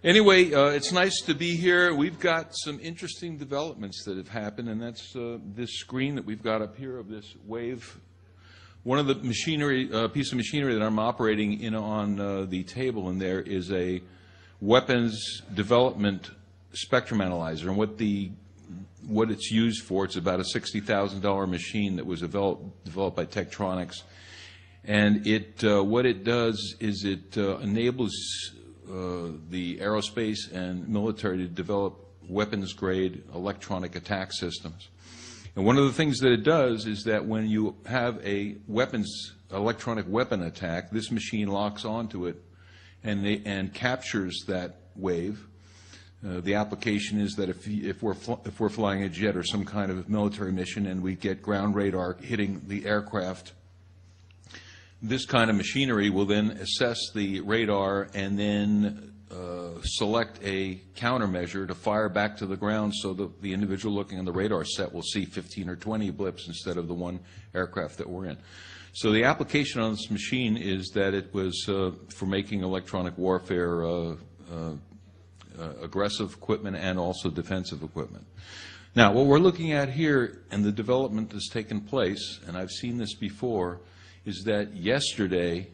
Anyway, it's nice to be here. We've got some interesting developments that have happened, and that's this screen that we've got up here of this wave. One of the machinery, piece of machinery that I'm operating in on the table in there is a weapons development spectrum analyzer, and what it's used for. It's about a $60,000 machine that was developed by Tektronix, and what it does is it enables the aerospace and military to develop weapons-grade electronic attack systems. And one of the things that it does is that when you have a electronic weapon attack, this machine locks onto it and captures that wave. The application is that if we're flying a jet or some kind of military mission and we get ground radar hitting the aircraft, this kind of machinery will then assess the radar and then select a countermeasure to fire back to the ground so that the individual looking on the radar set will see 15 or 20 blips instead of the one aircraft that we're in. So the application on this machine is that it was for making electronic warfare aggressive equipment and also defensive equipment. Now, what we're looking at here, and the development that's taken place, and I've seen this before, is that yesterday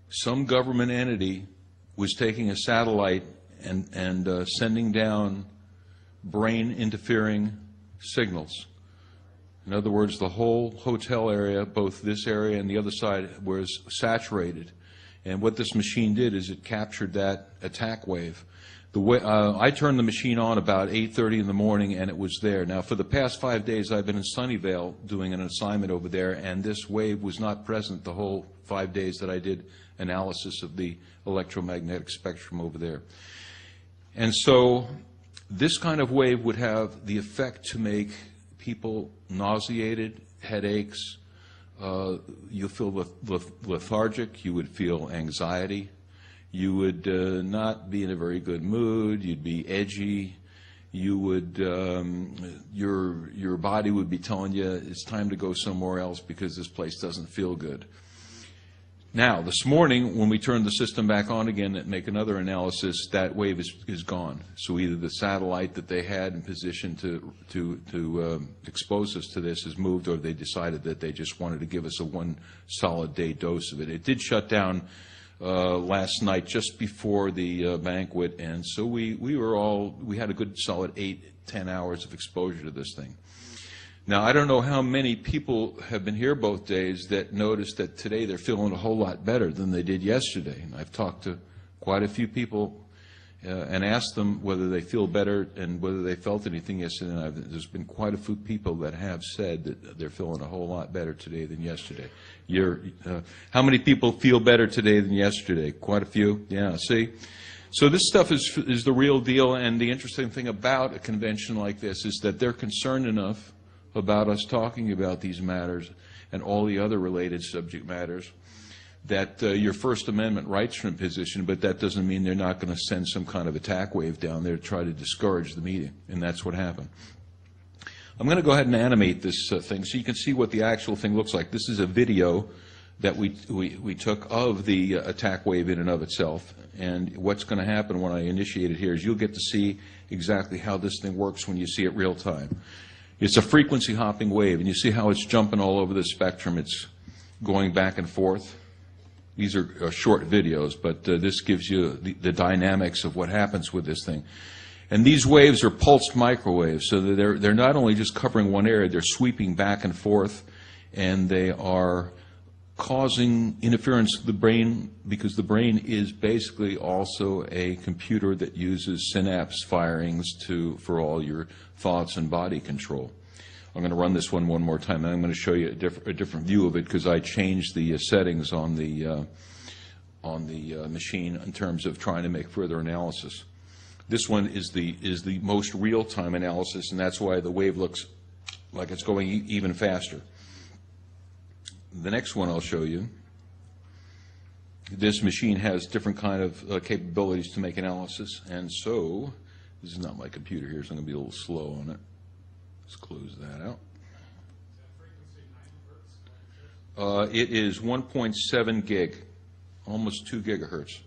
some government entity was taking a satellite and sending down brain interfering signals. In other words, the whole hotel area, both this area and the other side, was saturated. And what this machine did is it captured that attack wave. I turned the machine on about 8:30 in the morning, and it was there. Now, for the past 5 days, I've been in Sunnyvale doing an assignment over there, and this wave was not present the whole 5 days that I did analysis of the electromagnetic spectrum over there. And so this kind of wave would have the effect to make people nauseated, headaches, you'll feel lethargic, you would feel anxiety. You would not be in a very good mood. You'd be edgy. You would, your body would be telling you it's time to go somewhere else because this place doesn't feel good. Now, this morning, when we turned the system back on again and make another analysis, that wave is gone. So either the satellite that they had in position to expose us to this has moved, or they decided that they just wanted to give us a one solid day dose of it. It did shut down last night just before the banquet, and so we had a good solid 8-10 hours of exposure to this thing. Now, I don't know how many people have been here both days that noticed that today they're feeling a whole lot better than they did yesterday. And I've talked to quite a few people and asked them whether they feel better and whether they felt anything yesterday. And there's been quite a few people that have said that they're feeling a whole lot better today than yesterday. How many people feel better today than yesterday? Quite a few? Yeah, see? So this stuff is the real deal, and the interesting thing about a convention like this is that they're concerned enough about us talking about these matters and all the other related subject matters that your First Amendment rights are in position, but that doesn't mean they're not going to send some kind of attack wave down there to try to discourage the meeting, and that's what happened. I'm going to go ahead and animate this thing so you can see what the actual thing looks like. This is a video that we took of the attack wave in and of itself, and what's going to happen when I initiate it here is you'll get to see exactly how this thing works when you see it real time. It's a frequency hopping wave, and you see how it's jumping all over the spectrum. It's going back and forth. These are short videos, but this gives you the dynamics of what happens with this thing. And these waves are pulsed microwaves, so that they're not only just covering one area, they're sweeping back and forth, and they are causing interference to the brain, because the brain is basically also a computer that uses synapse firings for all your thoughts and body control. I'm going to run this one more time, and I'm going to show you a different view of it because I changed the settings on the machine in terms of trying to make further analysis. This one is the most real-time analysis, and that's why the wave looks like it's going even faster. The next one I'll show you, this machine has different kind of capabilities to make analysis, and so this is not my computer here, so I'm going to be a little slow on it. Let's close that out. It is 1.7 gig, almost 2 gigahertz.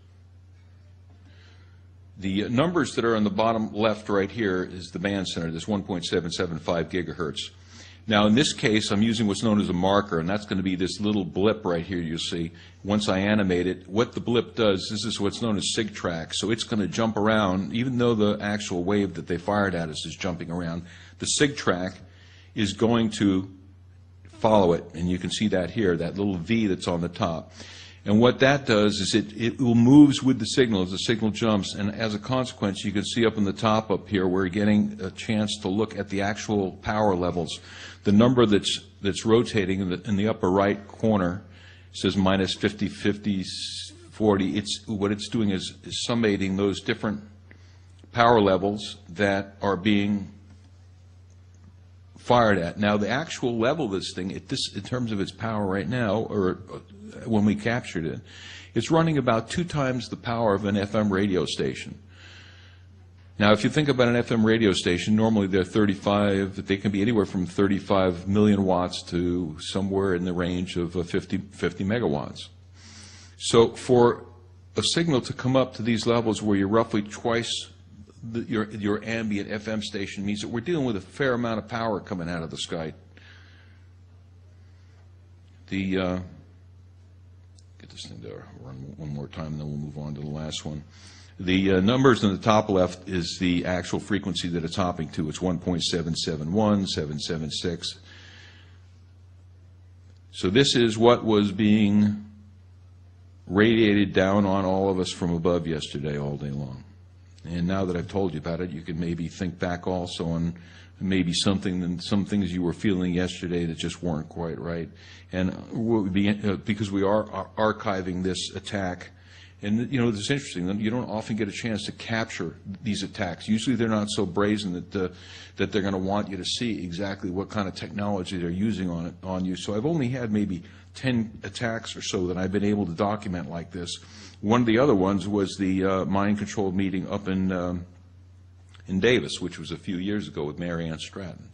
The numbers that are on the bottom left right here is the band center, this 1.775 gigahertz. Now, in this case, I'm using what's known as a marker, and that's going to be this little blip right here you'll see. Once I animate it, what the blip does, this is what's known as sig track. So it's going to jump around, even though the actual wave that they fired at us is jumping around. The sig track is going to follow it, and you can see that here, that little V that's on the top. And what that does is it moves with the signal as the signal jumps, and as a consequence, you can see up in the top up here, we're getting a chance to look at the actual power levels. The number that's rotating in the upper right corner says minus 50, 50, 40. What it's doing is summating those different power levels that are being fired at. Now, the actual level of this thing, in terms of its power right now, or when we captured it, it's running about 2 times the power of an FM radio station. Now, if you think about an FM radio station, normally they're they can be anywhere from 35 million watts to somewhere in the range of 50 megawatts. So for a signal to come up to these levels where you're roughly twice your ambient FM station means that we're dealing with a fair amount of power coming out of the sky. Get this thing to run one more time, and then we'll move on to the last one. The numbers in the top left is the actual frequency that it's hopping to. It's 1.771, 776. So this is what was being radiated down on all of us from above yesterday all day long. And now that I've told you about it, you can maybe think back also on maybe some things you were feeling yesterday that just weren't quite right. And because we are archiving this attack, and you know, it's interesting, you don't often get a chance to capture these attacks. Usually they're not so brazen that they're going to want you to see exactly what kind of technology they're using on you. So I've only had maybe 10 attacks or so that I've been able to document like this. One of the other ones was the mind-controlled meeting up in Davis, which was a few years ago with Mary Ann Stratton.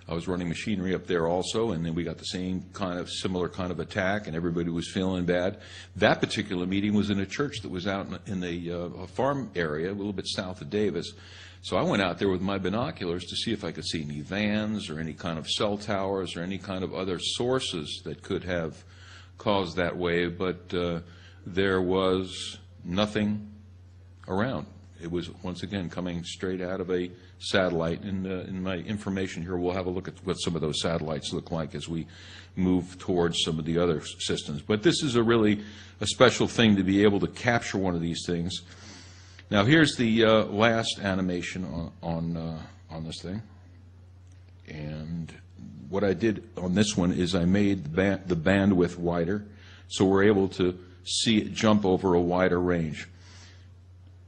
I was running machinery up there also, and then we got the similar kind of attack, and everybody was feeling bad. That particular meeting was in a church that was out in a farm area, a little bit south of Davis. So I went out there with my binoculars to see if I could see any vans or any kind of cell towers or any kind of other sources that could have caused that wave, but there was nothing around. It was, once again, coming straight out of a satellite. And in my information here, we'll have a look at what some of those satellites look like as we move towards some of the other systems. But this is a special thing to be able to capture one of these things. Now, here's the last animation on this thing. And what I did on this one is I made the bandwidth wider, so we're able to see it jump over a wider range.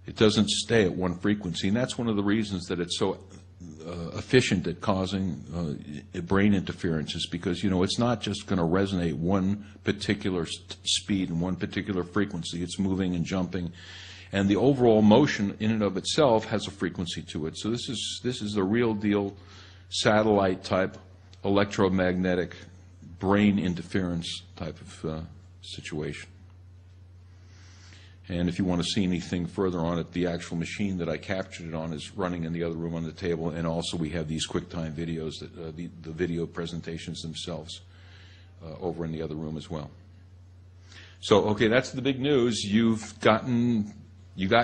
It doesn't stay at one frequency, and that's one of the reasons that it's so efficient at causing brain interference, is because, you know, it's not just going to resonate one particular speed and one particular frequency. It's moving and jumping, and the overall motion in and of itself has a frequency to it. So this is the real deal satellite type electromagnetic brain interference type of situation. And if you want to see anything further on it, the actual machine that I captured it on is running in the other room on the table, and also we have these QuickTime videos, the video presentations themselves over in the other room as well. So, okay, that's the big news. You got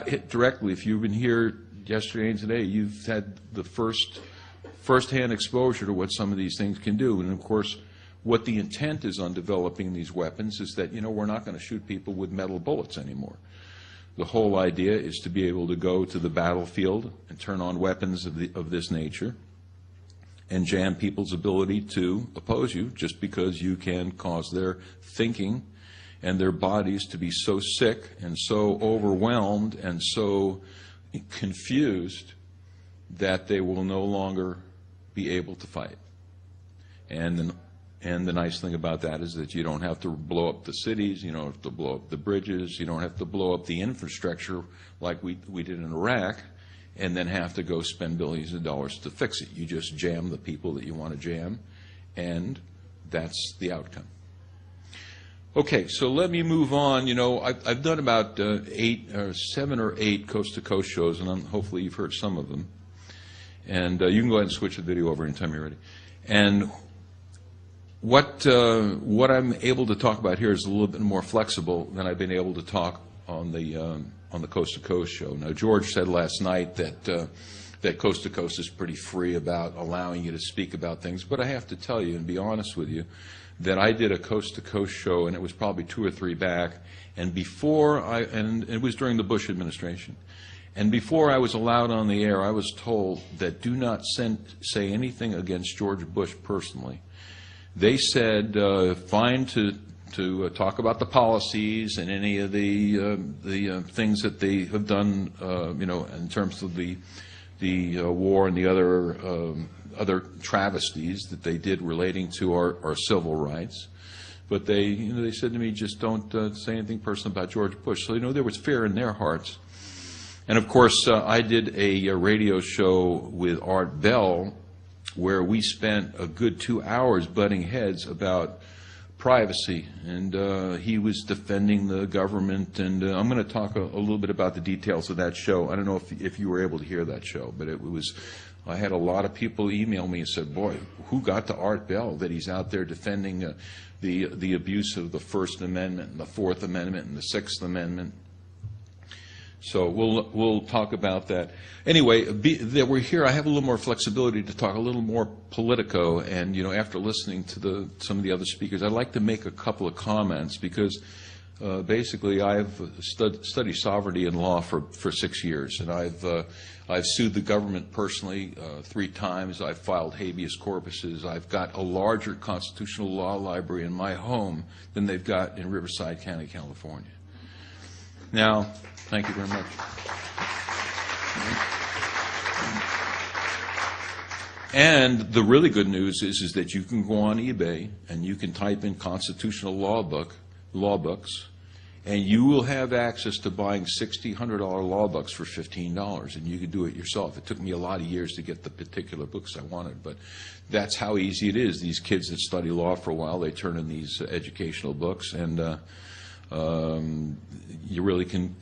hit directly. If you've been here yesterday and today, you've had the first-hand exposure to what some of these things can do. And, of course, what the intent is on developing these weapons is that, you know, we're not going to shoot people with metal bullets anymore. The whole idea is to be able to go to the battlefield and turn on weapons of this nature and jam people's ability to oppose you just because you can cause their thinking and their bodies to be so sick and so overwhelmed and so confused that they will no longer be able to fight. And the nice thing about that is that you don't have to blow up the cities, you don't have to blow up the bridges, you don't have to blow up the infrastructure like we did in Iraq and then have to go spend billions of dollars to fix it. You just jam the people that you want to jam, and that's the outcome. Okay, so let me move on. You know, I've done about 7 or 8 coast-to-coast shows, and hopefully you've heard some of them. And you can go ahead and switch the video over anytime you're ready. And what I'm able to talk about here is a little bit more flexible than I've been able to talk on the coast-to-coast show. Now, George said last night that coast-to-coast is pretty free about allowing you to speak about things, but I have to tell you and be honest with you that I did a coast-to-coast show, and it was probably 2 or 3 back, and and it was during the Bush administration. And before I was allowed on the air, I was told that do not say anything against George Bush personally. They said fine to talk about the policies and any of the things that they have done, you know, in terms of the war and the other travesties that they did relating to our civil rights. But they said to me, just don't say anything personal about George Bush. So, there was fear in their hearts. And, of course, I did a radio show with Art Bell where we spent a good 2 hours butting heads about privacy. And he was defending the government. And I'm going to talk a little bit about the details of that show. I don't know if you were able to hear that show, but I had a lot of people email me and said, boy, who got to Art Bell that he's out there defending the abuse of the First Amendment and the Fourth Amendment and the Sixth Amendment. So we'll talk about that. Anyway, that we're here, I have a little more flexibility to talk a little more politico, and after listening to some of the other speakers, I'd like to make a couple of comments because basically I've studied sovereignty and law for 6 years, and I've sued the government personally 3 times. I've filed habeas corpuses. I've got a larger constitutional law library in my home than they've got in Riverside County, California. Now, thank you very much. And the really good news is that you can go on eBay and you can type in constitutional law books, and you will have access to buying $60, $100 law books for $15, and you can do it yourself. It took me a lot of years to get the particular books I wanted, but that's how easy it is. These kids that study law for a while, they turn in these educational books, and you really can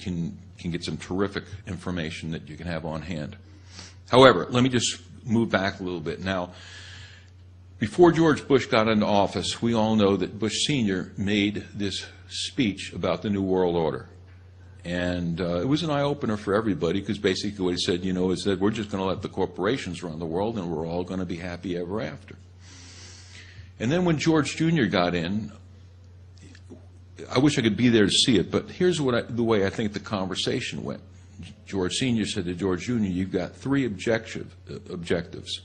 get some terrific information that you can have on hand. However, let me just move back a little bit. Now, before George Bush got into office, we all know that Bush Sr. made this speech about the New World Order. And it was an eye-opener for everybody because basically what he said, is that we're just going to let the corporations run the world and we're all going to be happy ever after. And then when George Jr. got in, I wish I could be there to see it, but here's the way I think the conversation went. George Sr. said to George Jr., you've got 3 objectives.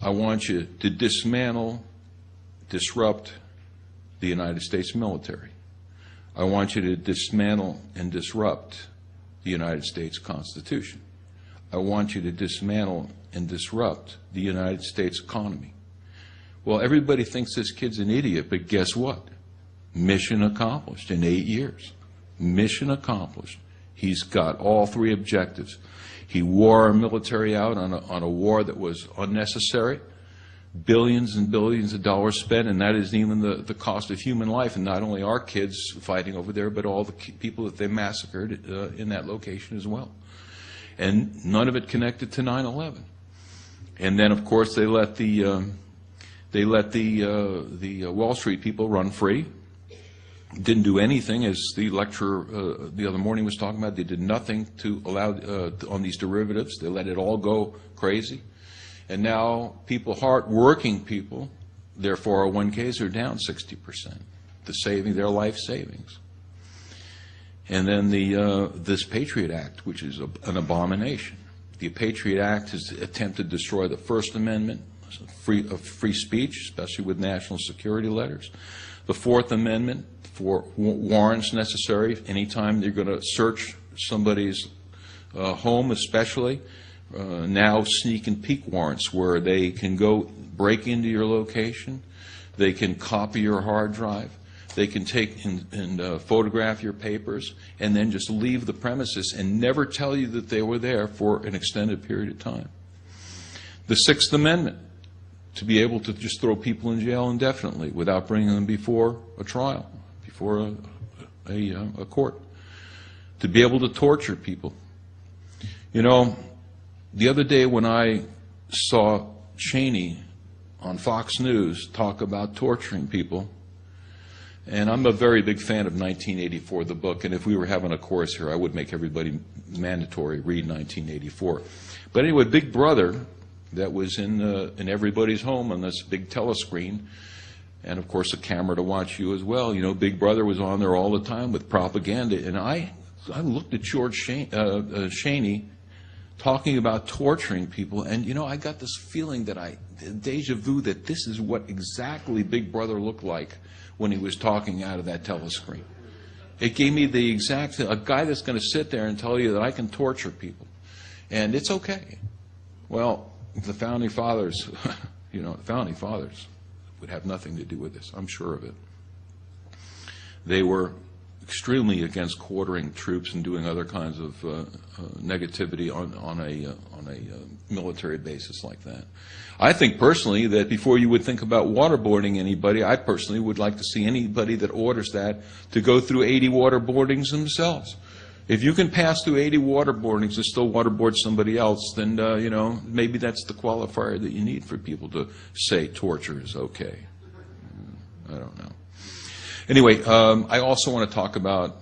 I want you to dismantle, disrupt the United States military. I want you to dismantle and disrupt the United States Constitution. I want you to dismantle and disrupt the United States economy. Well, everybody thinks this kid's an idiot, but guess what? Mission accomplished in 8 years. Mission accomplished. He's got all 3 objectives. He wore our military out on a war that was unnecessary. Billions and billions of dollars spent, and that isn't even the cost of human life, and not only our kids fighting over there, but all the people that they massacred in that location as well. And none of it connected to 9/11. And then, of course, they let the Wall Street people run free. Didn't do anything, as the lecturer the other morning was talking about. They did nothing to allow on these derivatives. They let it all go crazy. And now hard-working people, their 401ks are down 60%, their life savings. And then this Patriot Act, which is an abomination. The Patriot Act has attempted to destroy the First Amendment, free speech, especially with national security letters. The Fourth Amendment, for warrants necessary anytime you're going to search somebody's home, especially. Now sneak and peek warrants where they can go break into your location, they can copy your hard drive, they can take and photograph your papers, and then just leave the premises and never tell you that they were there for an extended period of time. The Sixth Amendment, to be able to just throw people in jail indefinitely without bringing them before a trial, before a court, to be able to torture people. You know, the other day when I saw Cheney on Fox News talk about torturing people, and I'm a very big fan of 1984, the book, and if we were having a course here, I would make everybody mandatory read 1984. But anyway, Big Brother, that was in everybody's home on this big telescreen, and of course a camera to watch you as well. You know, Big Brother was on there all the time with propaganda, and I looked at George Cheney talking about torturing people, and you know, I got this feeling that deja vu, that this is what exactly Big Brother looked like when he was talking out of that telescreen. It gave me the exact, a guy that's going to sit there and tell you that I can torture people, and it's okay. Well, the Founding Fathers, you know, the Founding Fathers would have nothing to do with this, I'm sure of it. They were extremely against quartering troops and doing other kinds of negativity on a military basis like that. I think personally that before you would think about waterboarding anybody, I personally would like to see anybody that orders that to go through 80 waterboardings themselves. If you can pass through 80 waterboardings and still waterboard somebody else, then you know, maybe that's the qualifier that you need for people to say torture is okay. I don't know. Anyway, I also want to talk about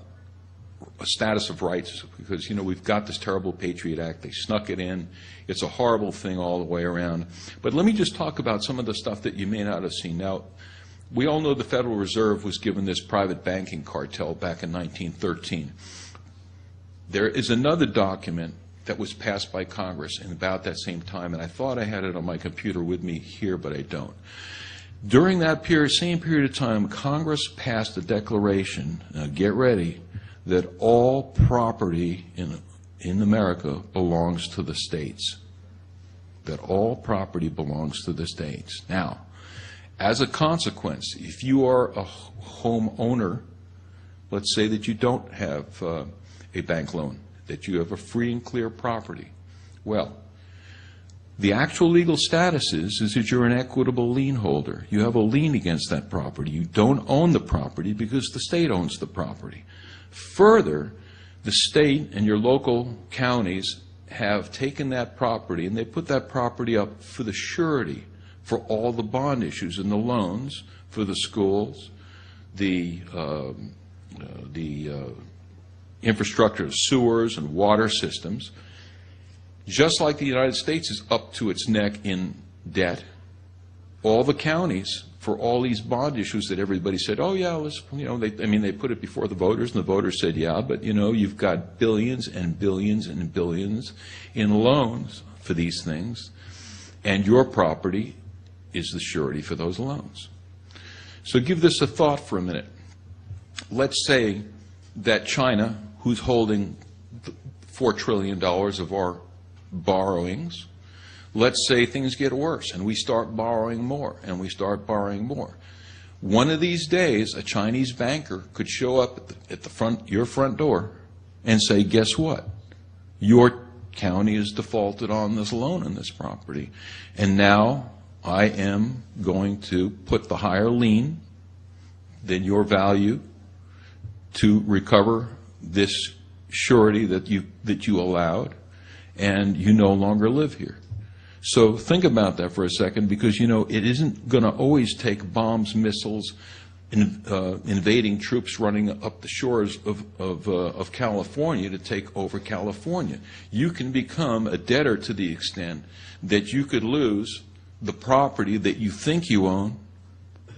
a status of rights, because, you know, we've got this terrible Patriot Act. They snuck it in. It's a horrible thing all the way around. But let me just talk about some of the stuff that you may not have seen. Now, we all know the Federal Reserve was given this private banking cartel back in 1913. There is another document that was passed by Congress in about that same time, and I thought I had it on my computer with me here, but I don't. During that same period of time, Congress passed a declaration, now get ready, that all property in America belongs to the states. That all property belongs to the states. Now, as a consequence, if you are a homeowner, let's say that you don't have a bank loan, that you have a free and clear property. Well, the actual legal status is that you're an equitable lien holder. You have a lien against that property. You don't own the property because the state owns the property. Further, the state and your local counties have taken that property and they put that property up for the surety for all the bond issues and the loans for the schools, the infrastructure of sewers and water systems. Just like the United States is up to its neck in debt, all the counties, for all these bond issues that everybody said, oh yeah, let's, you know, they put it before the voters, and the voters said, yeah, but you know, you've got billions and billions and billions in loans for these things, and your property is the surety for those loans. So give this a thought for a minute. Let's say that China, who's holding $4 trillion of our borrowings, let's say things get worse and we start borrowing more and we start borrowing more. One of these days, a Chinese banker could show up at your front door and say, guess what? Your county is defaulted on this loan on this property, and now I am going to put the higher lien than your value to recover this surety that you allowed, and you no longer live here. So think about that for a second, because you know it isn't going to always take bombs, missiles, invading troops running up the shores of California to take over California. You can become a debtor to the extent that you could lose the property that you think you own.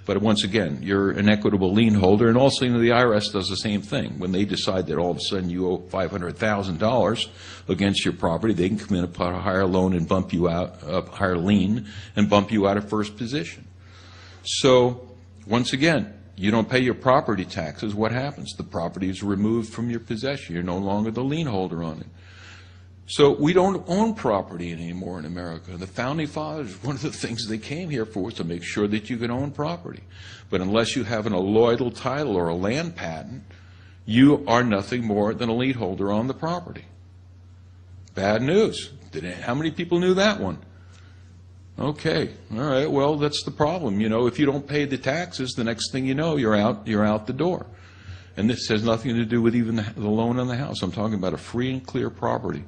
But once again, you're an equitable lien holder, and also, you know, the IRS does the same thing. When they decide that all of a sudden you owe $500,000 against your property, they can come in and put a higher loan and bump you out, a higher lien, and bump you out of first position. So, once again, you don't pay your property taxes. What happens? The property is removed from your possession. You're no longer the lien holder on it. So we don't own property anymore in America. The Founding Fathers, one of the things they came here for was to make sure that you can own property. But unless you have an alloidal title or a land patent, you are nothing more than a lien holder on the property. Bad news. How many people knew that one? Okay, all right, well, that's the problem. You know, if you don't pay the taxes, the next thing you know, you're out the door. And this has nothing to do with even the loan on the house. I'm talking about a free and clear property.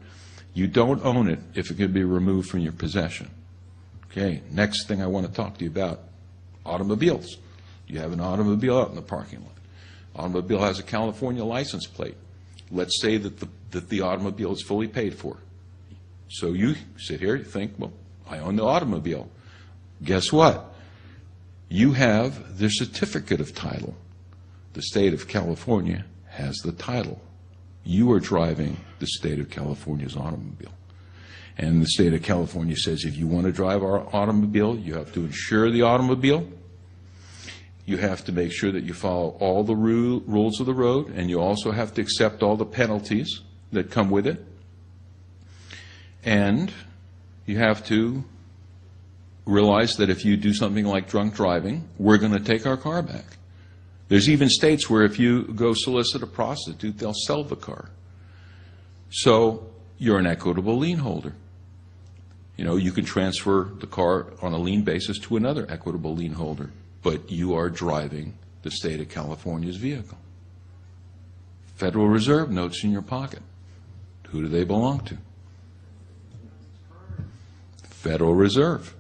You don't own it if it can be removed from your possession. Okay, next thing I want to talk to you about, automobiles. You have an automobile out in the parking lot. Automobile has a California license plate. Let's say that the automobile is fully paid for. So you sit here, you think, well, I own the automobile. Guess what? You have the certificate of title. The state of California has the title. You are driving the state of California's automobile. And the state of California says if you want to drive our automobile, you have to insure the automobile. You have to make sure that you follow all the rules of the road, and you also have to accept all the penalties that come with it. And you have to realize that if you do something like drunk driving, we're going to take our car back. There's even states where if you go solicit a prostitute, they'll sell the car. So you're an equitable lien holder. You know, you can transfer the car on a lien basis to another equitable lien holder, but you are driving the state of California's vehicle. Federal Reserve notes in your pocket. Who do they belong to? Federal Reserve.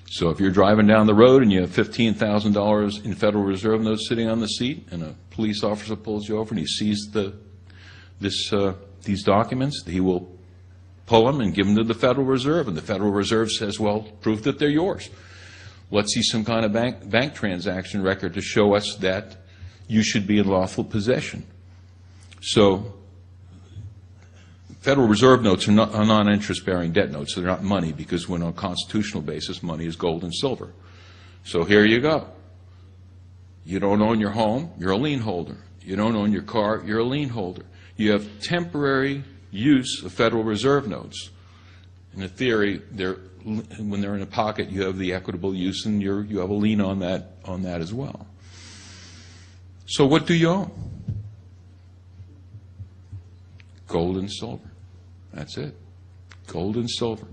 So if you're driving down the road and you have $15,000 in Federal Reserve notes sitting on the seat, and a police officer pulls you over and he sees these documents, he will pull them and give them to the Federal Reserve, and the Federal Reserve says, well, prove that they're yours. Let's see some kind of bank transaction record to show us that you should be in lawful possession. So Federal Reserve notes are non-interest-bearing debt notes. So they're not money, because when on a constitutional basis, money is gold and silver. So here you go. You don't own your home, you're a lien holder. You don't own your car, you're a lien holder. You have temporary use of Federal Reserve notes. In theory, when they're in a pocket, you have the equitable use, and you have a lien on that as well. So what do you own? Gold and silver. That's it. Gold and silver.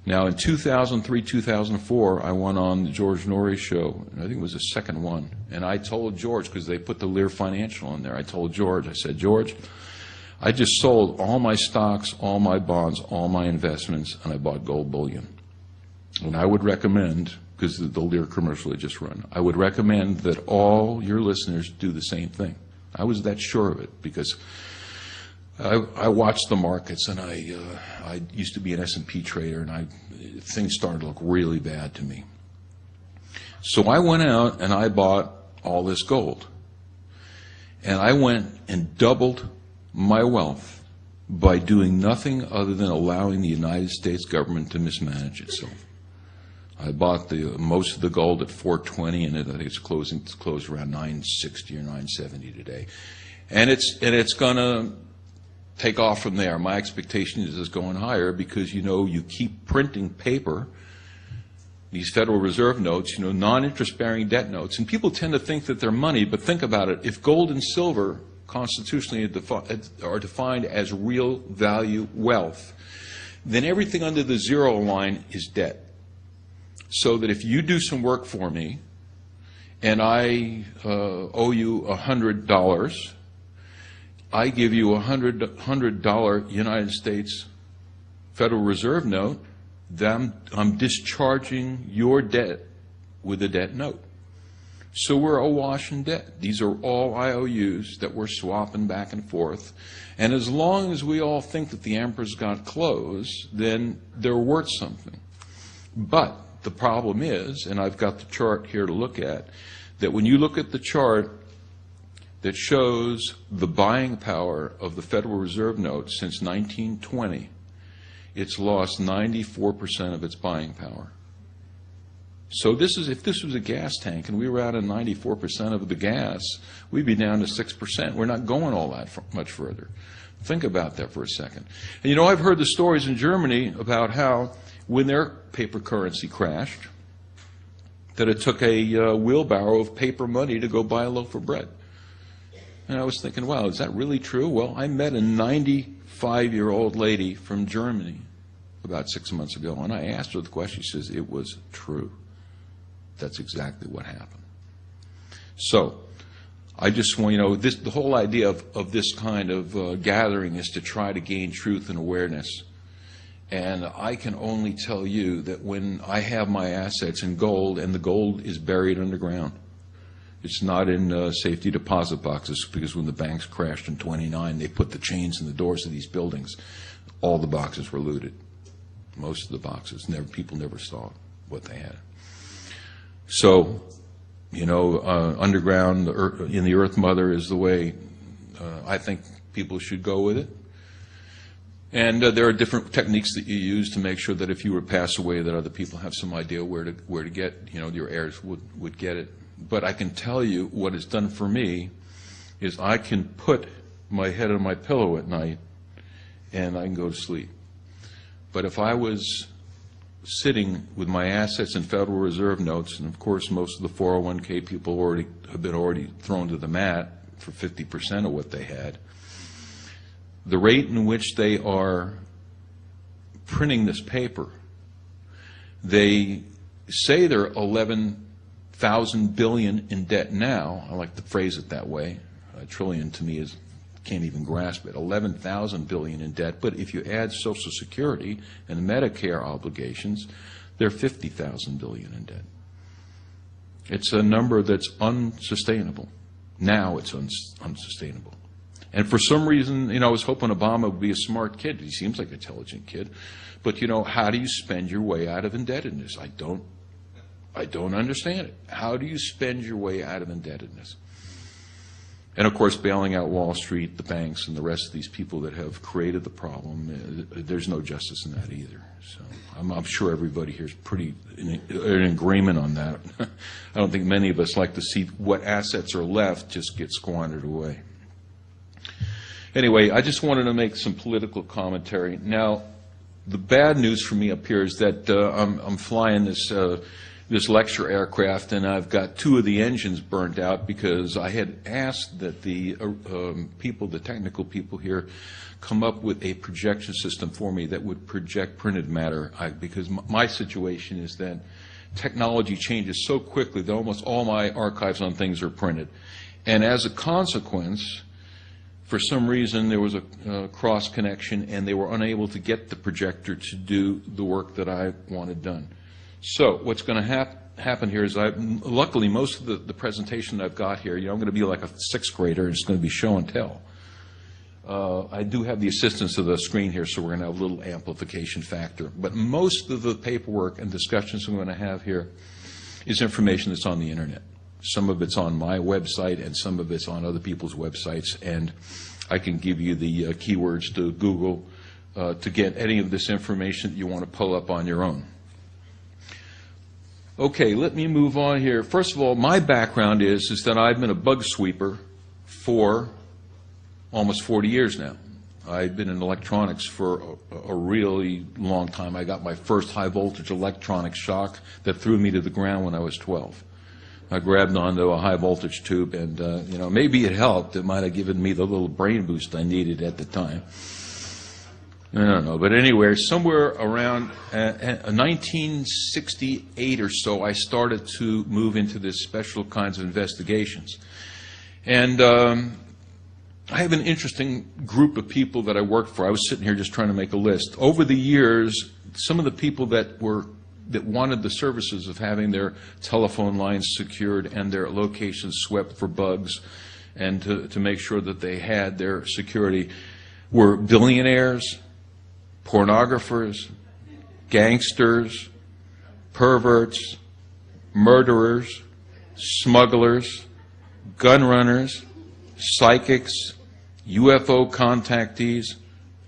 Now, in 2003, 2004, I went on the George Norrie show, and I think it was the second one, and I told George, because they put the Lear Financial in there, I told George, I said, George, I just sold all my stocks, all my bonds, all my investments, and I bought gold bullion. And I would recommend, because the Lear commercial had just run, I would recommend that all your listeners do the same thing. I was that sure of it, because I watched the markets, and I used to be an S&P trader, and things started to look really bad to me. So I went out and I bought all this gold. And I went and doubled my wealth by doing nothing other than allowing the United States government to mismanage itself. I bought most of the gold at $420, and I think it's closed around $960 or $970 today. And it's going to take off from there. My expectation is it's going higher, because, you know, you keep printing paper, these Federal Reserve notes, you know, non-interest-bearing debt notes, and people tend to think that they're money, but think about it. If gold and silver constitutionally are defined as real value wealth, then everything under the zero line is debt. So that if you do some work for me, and I owe you $100, I give you a $100 United States Federal Reserve note, then I'm discharging your debt with a debt note. So we're awash in debt. These are all IOUs that we're swapping back and forth. And as long as we all think that the emperor's got clothes, then they're worth something. But the problem is, and I've got the chart here to look at, that when you look at the chart that shows the buying power of the Federal Reserve note since 1920, it's lost 94% of its buying power. So if this was a gas tank and we were out at 94% of the gas, we'd be down to 6%. We're not going all that much further. Think about that for a second. And you know, I've heard the stories in Germany about how when their paper currency crashed, that it took a wheelbarrow of paper money to go buy a loaf of bread. And I was thinking, wow, is that really true? Well, I met a 95-year-old lady from Germany about 6 months ago, and I asked her the question. She says, it was true. That's exactly what happened. So I just want, the whole idea of this kind of gathering is to try to gain truth and awareness. And I can only tell you that when I have my assets in gold, and the gold is buried underground, it's not in safety deposit boxes, because when the banks crashed in '29, they put the chains in the doors of these buildings. All the boxes were looted. Most of the boxes. People never saw what they had. So, underground in the Earth Mother is the way I think people should go with it. And there are different techniques that you use to make sure that if you were to pass away, that other people have some idea where to get, your heirs would get it. But I can tell you what it's done for me is I can put my head on my pillow at night and I can go to sleep. But if I was sitting with my assets in Federal Reserve notes, and of course most of the 401k people have been thrown to the mat for 50% of what they had, the rate in which they are printing this paper, they say they're 11,000 billion in debt now. I like to phrase it that way. A trillion to me can't even grasp it. 11,000 billion in debt. But if you add Social Security and Medicare obligations, they're 50,000 billion in debt. It's a number that's unsustainable. Now it's unsustainable. And for some reason, I was hoping Obama would be a smart kid. He seems like an intelligent kid. But, how do you spend your way out of indebtedness? I don't understand it. How do you spend your way out of indebtedness? And, of course, bailing out Wall Street, the banks, and the rest of these people that have created the problem, there's no justice in that either. So I'm sure everybody here is pretty in agreement on that. I don't think many of us like to see what assets are left just get squandered away. Anyway, I just wanted to make some political commentary. Now, the bad news for me up here is that I'm flying this lecture aircraft, and I've got 2 of the engines burnt out because I had asked that the technical people here, come up with a projection system for me that would project printed matter. Because my situation is that technology changes so quickly that almost all my archives on things are printed. And as a consequence, for some reason, there was a cross connection, and they were unable to get the projector to do the work that I wanted done. So what's going to happen here is, luckily, most of the presentation that I've got here, I'm going to be like a 6th grader, and it's going to be show and tell. I do have the assistance of the screen here, so we're going to have a little amplification factor. But most of the paperwork and discussions I'm going to have here is information that's on the Internet. Some of it's on my website, and some of it's on other people's websites, and I can give you the keywords to Google to get any of this information that you want to pull up on your own. Okay, let me move on here. First of all, my background is that I've been a bug sweeper for almost 40 years now. I've been in electronics for a really long time. I got my first high-voltage electronic shock that threw me to the ground when I was 12. I grabbed onto a high-voltage tube, and, maybe it helped. It might have given me the little brain boost I needed at the time. I don't know. But anyway, somewhere around 1968 or so, I started to move into this special kinds of investigations. And I have an interesting group of people that I worked for. I was sitting here just trying to make a list. Over the years, some of the people that wanted the services of having their telephone lines secured and their locations swept for bugs, and to make sure that they had their security, were billionaires, pornographers, gangsters, perverts, murderers, smugglers, gun runners, psychics, UFO contactees,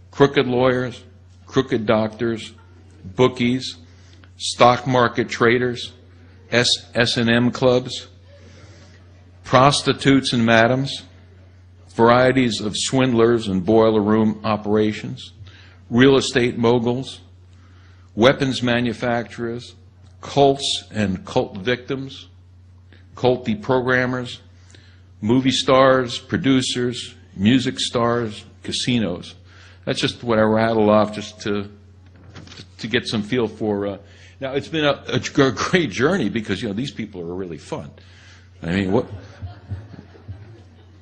crooked lawyers, crooked doctors, bookies, stock market traders, S&M clubs, prostitutes and madams, varieties of swindlers and boiler room operations, real estate moguls, weapons manufacturers, cults and cult victims, cult deprogrammers, movie stars, producers, music stars, casinos. That's just what I rattle off just to get some feel for. Now, it's been a great journey because, these people are really fun. I mean,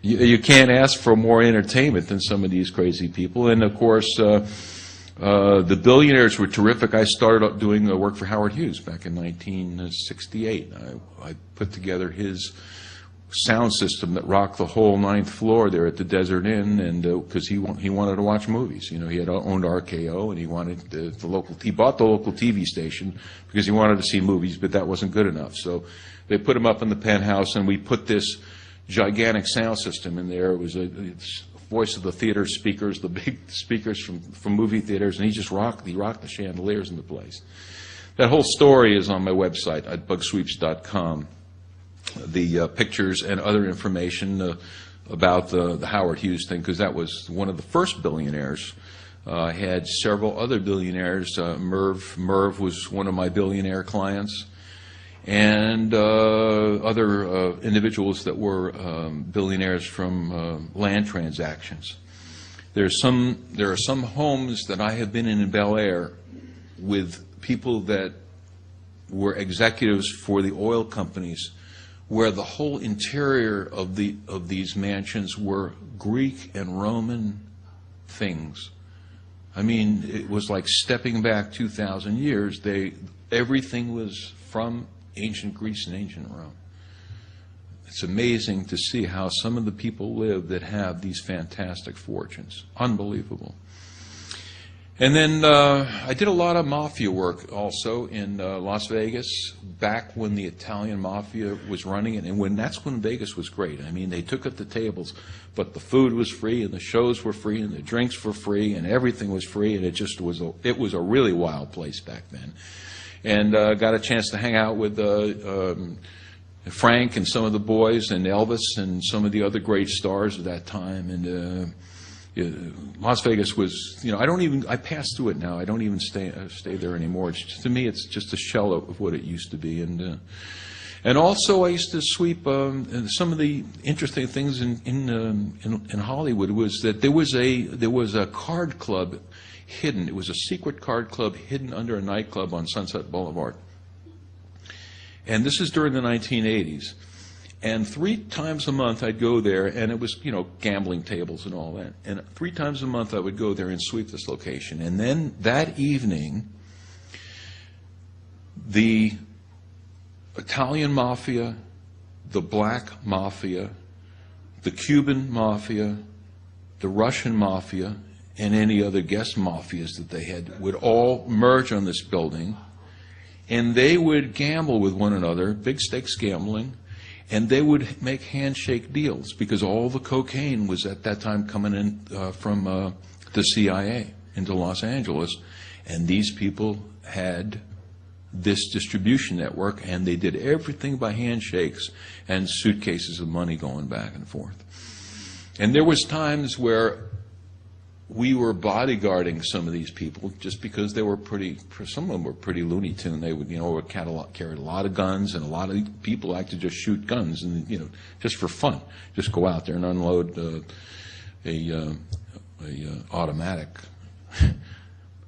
You can't ask for more entertainment than some of these crazy people. And of course, the billionaires were terrific. I started doing work for Howard Hughes back in 1968. I put together his sound system that rocked the whole 9th floor there at the Desert Inn, and because he wanted to watch movies. You know, he had owned RKO, and he wanted he bought the local TV station because he wanted to see movies, but that wasn't good enough. So they put him up in the penthouse, and we put this gigantic sound system in there. It was it's voice of the theater speakers, the big speakers from movie theaters, and he rocked the chandeliers in the place. That whole story is on my website at bugsweeps.com. The pictures and other information about the Howard Hughes thing, because that was one of the first billionaires. I had several other billionaires. Merv was one of my billionaire clients, and other individuals that were billionaires from land transactions. There are some homes that I have been in Bel Air with people that were executives for the oil companies, where the whole interior of these mansions were Greek and Roman things. I mean, it was like stepping back 2,000 years. Everything was from ancient Greece and ancient Rome. It's amazing to see how some of the people live that have these fantastic fortunes. Unbelievable. And then I did a lot of mafia work also in Las Vegas, back when the Italian mafia was running it, and that's when Vegas was great. I mean, they took up the tables, but the food was free, and the shows were free, and the drinks were free, and everything was free, and it was a really wild place back then. And got a chance to hang out with Frank and some of the boys, and Elvis, and some of the other great stars of that time, and Las Vegas was, I pass through it now. I don't even stay there anymore. To me, it's just a shell of what it used to be. And also, I used to sweep. And some of the interesting things in Hollywood was that there was a card club hidden. It was a secret card club hidden under a nightclub on Sunset Boulevard. And this is during the 1980s. And 3 times a month I'd go there, and it was, gambling tables and all that. And 3 times a month I would go there and sweep this location. And then that evening, the Italian mafia, the black mafia, the Cuban mafia, the Russian mafia, and any other guest mafias that they had would all merge on this building. And they would gamble with one another, big stakes gambling. And they would make handshake deals because all the cocaine was at that time coming in from the CIA into Los Angeles. And these people had this distribution network, and they did everything by handshakes and suitcases of money going back and forth. And there was times where we were bodyguarding some of these people just because they were some of them were pretty Looney Tune. They would, carried a lot of guns, and a lot of people like to just shoot guns and, just for fun. Just go out there and unload a automatic.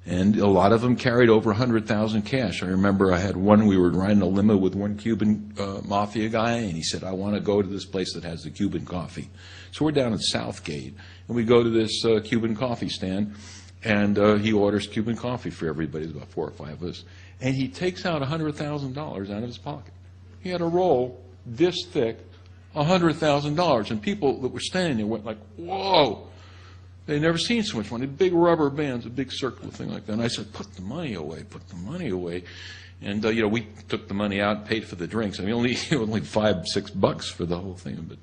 And a lot of them carried over 100,000 cash. I remember I had one, we were riding a limo with one Cuban mafia guy, and he said, I want to go to this place that has the Cuban coffee. So we're down at Southgate, and we go to this Cuban coffee stand, and he orders Cuban coffee for everybody. There's about 4 or 5 of us. And he takes out $100,000 out of his pocket. He had a roll this thick, $100,000. And people that were standing there went like, whoa. They'd never seen so much money. Big rubber bands, a big circular thing like that. And I said, put the money away, put the money away. And, we took the money out, paid for the drinks. I mean, only $5-6 for the whole thing. But,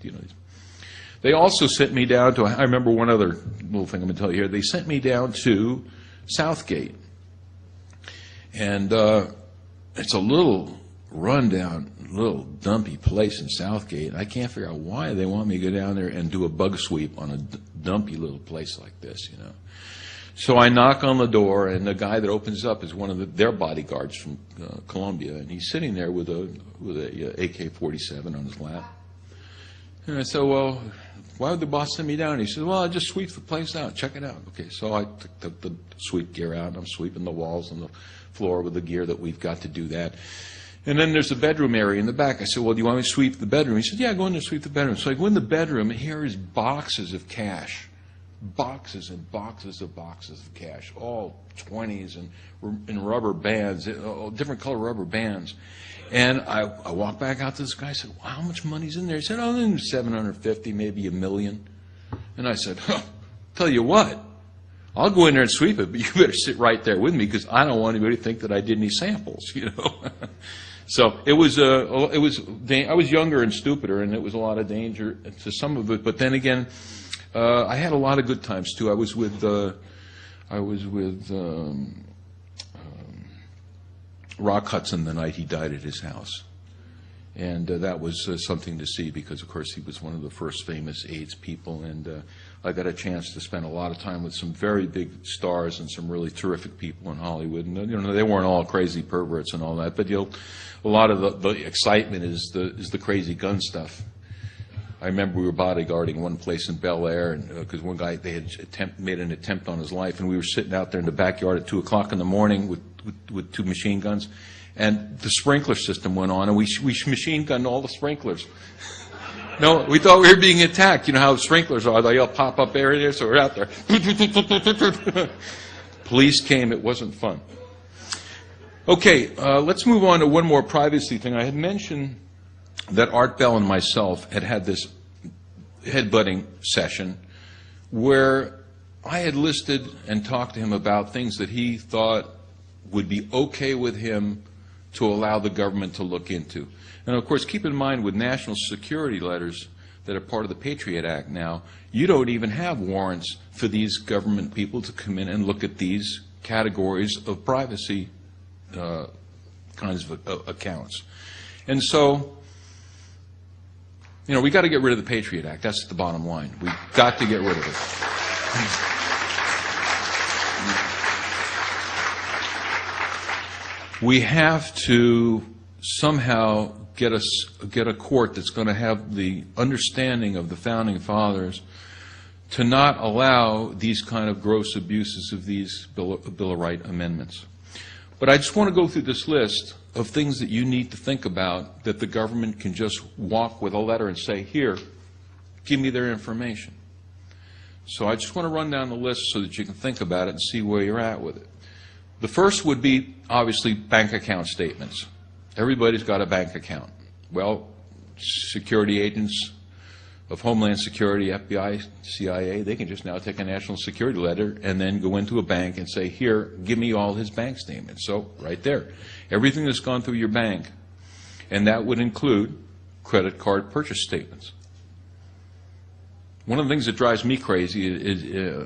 They also sent me down to, I remember one other little thing I'm going to tell you here. They sent me down to Southgate. And it's a little rundown, little dumpy place in Southgate. I can't figure out why they want me to go down there and do a bug sweep on a dumpy little place like this, So I knock on the door, and the guy that opens up is one of their bodyguards from Colombia, and he's sitting there with a AK-47 on his lap. And I said, well, why would the boss send me down? He said, well, I just sweep the place out. Check it out. Okay, so I took the sweep gear out, and I'm sweeping the walls and the floor with the gear that we've got to do that. And then there's the bedroom area in the back. I said, well, do you want me to sweep the bedroom? He said, yeah, go in there and sweep the bedroom. So I go in the bedroom, and here is boxes of cash. Boxes and boxes of cash, all 20s and in rubber bands, different color rubber bands. And I walked back out to this guy. I said, well, how much money's in there? He said, oh, there's 750, maybe $1 million. And I said, tell you what, I'll go in there and sweep it, but you better sit right there with me because I don't want anybody to think that I did any samples, you know. So I was younger and stupider, and it was a lot of danger to some of it. But then again, I had a lot of good times too. I was with Rock Hudson the night he died at his house, and that was something to see because, of course, he was one of the first famous AIDS people, and I got a chance to spend a lot of time with some very big stars and some really terrific people in Hollywood. And you know, they weren't all crazy perverts and all that, but you know, a lot of the excitement is the crazy gun stuff. I remember we were bodyguarding one place in Bel Air, and because one guy, they had made an attempt on his life, and we were sitting out there in the backyard at 2 o'clock in the morning with 2 machine guns, and the sprinkler system went on, and we machine gunned all the sprinklers. No, we thought we were being attacked. You know how sprinklers are; they all pop up there, so we're out there. Police came. It wasn't fun. Okay, let's move on to one more privacy thing. I had mentioned that Art Bell and myself had this headbutting session where I had listed and talked to him about things that he thought would be okay with him to allow the government to look into. And of course, keep in mind with national security letters that are part of the Patriot Act now, you don't even have warrants for these government people to come in and look at these categories of privacy kinds of accounts. And so, you know, we got to get rid of the Patriot Act. That's the bottom line. We've got to get rid of it. We have to somehow get a court that's going to have the understanding of the Founding Fathers to not allow these kind of gross abuses of these Bill of Rights amendments. But I just want to go through this list of things that you need to think about that the government can just walk with a letter and say, here, give me their information. So I just want to run down the list so that you can think about it and see where you're at with it. The first would be, obviously, bank account statements. Everybody's got a bank account. Well, security agents of Homeland Security, FBI, CIA, they can just now take a national security letter and then go into a bank and say, here, give me all his bank statements. So, right there. Everything that's gone through your bank. And that would include credit card purchase statements. One of the things that drives me crazy is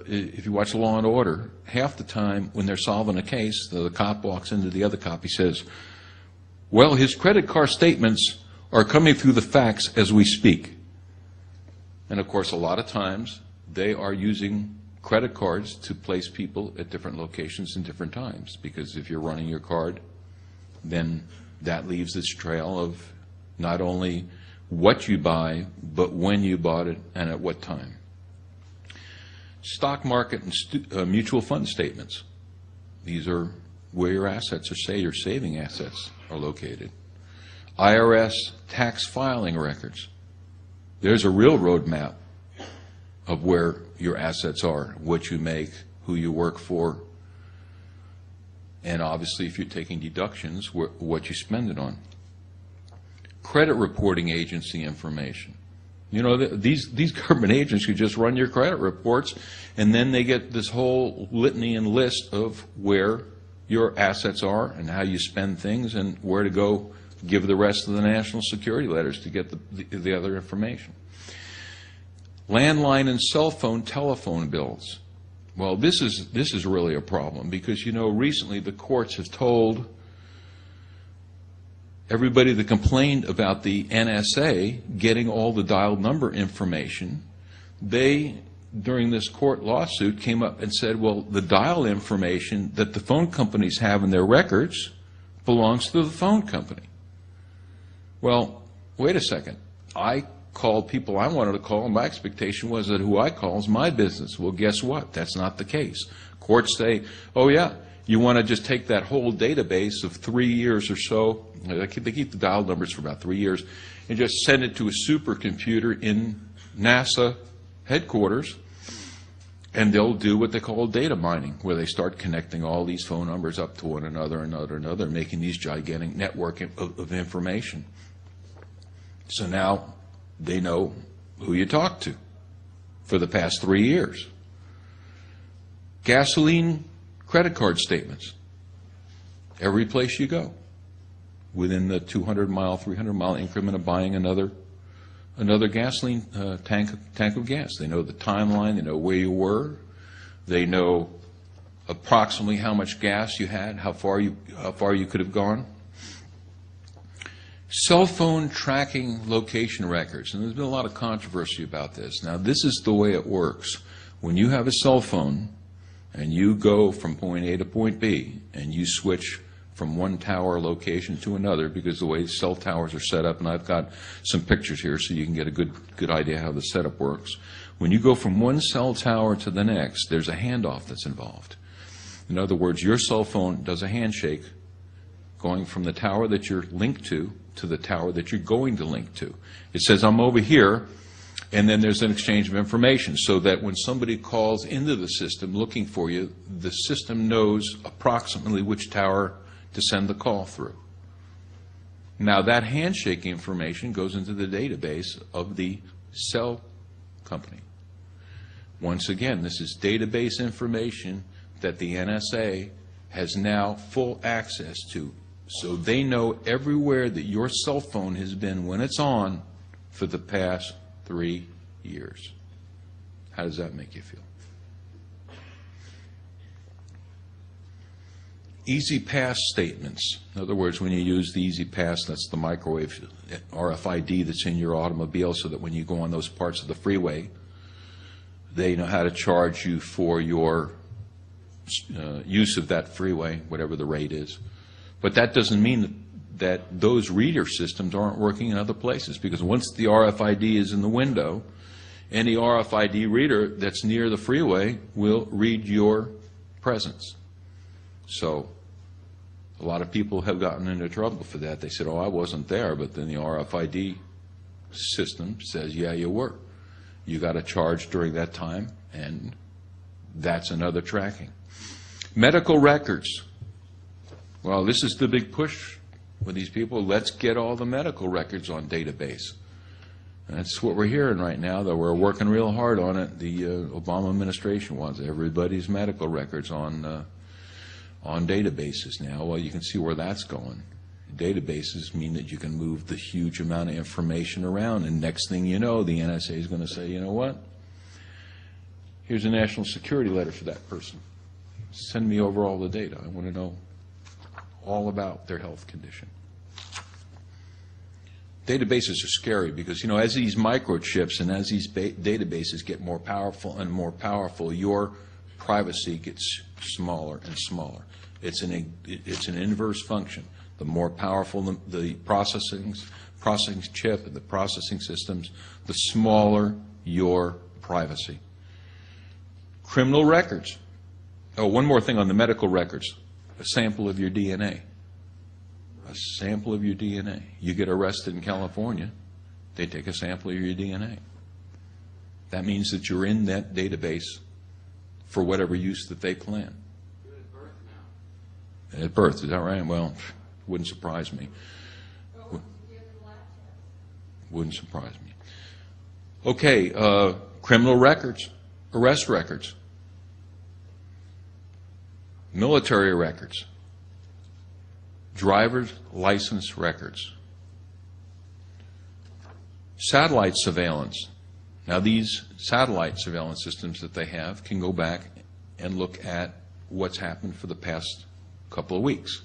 if you watch Law and Order, half the time when they're solving a case, the cop walks into the other cop, he says, well, his credit card statements are coming through the fax as we speak. And of course, a lot of times, they are using credit cards to place people at different locations in different times. Because if you're running your card, then that leaves this trail of not only what you buy, but when you bought it and at what time. Stock market and mutual fund statements. These are where your assets, or say your saving assets, are located. IRS tax filing records. There's a real roadmap of where your assets are, what you make, who you work for, and obviously if you're taking deductions, what you spend it on. Credit reporting agency information. You know, these government agents could just run your credit reports, and then they get this whole litany and list of where your assets are and how you spend things and where to go give the rest of the national security letters to get the other information. Landline and cell phone telephone bills. Well, this is really a problem because, you know, recently the courts have told everybody that complained about the NSA getting all the dialed number information, they, during this court lawsuit, came up and said, well, the dial information that the phone companies have in their records belongs to the phone company. Well, wait a second. I called people I wanted to call, and my expectation was that who I call is my business. Well, guess what? That's not the case. Courts say, oh yeah, you want to just take that whole database of 3 years or so, they keep the dial numbers for about 3 years, and just send it to a supercomputer in NASA headquarters, and they'll do what they call data mining, where they start connecting all these phone numbers up to one another, making these gigantic network of information. So now they know who you talked to for the past 3 years. Gasoline credit card statements. Every place you go, within the 200-mile, 300-mile increment of buying another gasoline tank of gas. They know the timeline. They know where you were. They know approximately how much gas you had, how far you could have gone. Cell phone tracking location records, and there's been a lot of controversy about this. Now, this is the way it works. When you have a cell phone and you go from point A to point B and you switch from one tower location to another, because the way cell towers are set up, and I've got some pictures here so you can get a good idea how the setup works. When you go from one cell tower to the next, there's a handoff that's involved. In other words, your cell phone does a handshake going from the tower that you're linked to the tower that you're going to link to. It says, I'm over here, and then there's an exchange of information, so that when somebody calls into the system looking for you, the system knows approximately which tower to send the call through. Now, that handshake information goes into the database of the cell company. Once again, this is database information that the NSA has now full access to, so they know everywhere that your cell phone has been when it's on for the past 3 years. How does that make you feel? Easy pass statements. In other words, when you use the Easy Pass, that's the microwave RFID that's in your automobile, so that when you go on those parts of the freeway, they know how to charge you for your use of that freeway, whatever the rate is. But that doesn't mean that those reader systems aren't working in other places, because once the RFID is in the window, any RFID reader that's near the freeway will read your presence. So a lot of people have gotten into trouble for that. They said, oh, I wasn't there, but then the RFID system says, yeah, you were. You got a charge during that time, and that's another tracking. Medical records. Well, this is the big push with these people. Let's get all the medical records on database. And that's what we're hearing right now, though we're working real hard on it. The Obama administration wants everybody's medical records on databases now. Well, you can see where that's going. Databases mean that you can move the huge amount of information around, and next thing you know, the NSA is going to say, you know what? Here's a national security letter for that person. Send me over all the data. I want to know all about their health condition. Databases are scary because, you know, as these microchips and as these databases get more powerful and more powerful, your privacy gets smaller and smaller. It's an inverse function. The more powerful the processing chip and the processing systems, the smaller your privacy. Criminal records. Oh, one more thing on the medical records. A sample of your DNA. A sample of your DNA. You get arrested in California, they take a sample of your DNA. That means that you're in that database for whatever use that they plan. At birth now. At birth, is that right? Well, wouldn't surprise me. Wouldn't surprise me. Okay, criminal records, arrest records, military records, driver's license records, satellite surveillance. Now, these satellite surveillance systems that they have can go back and look at what's happened for the past couple of weeks.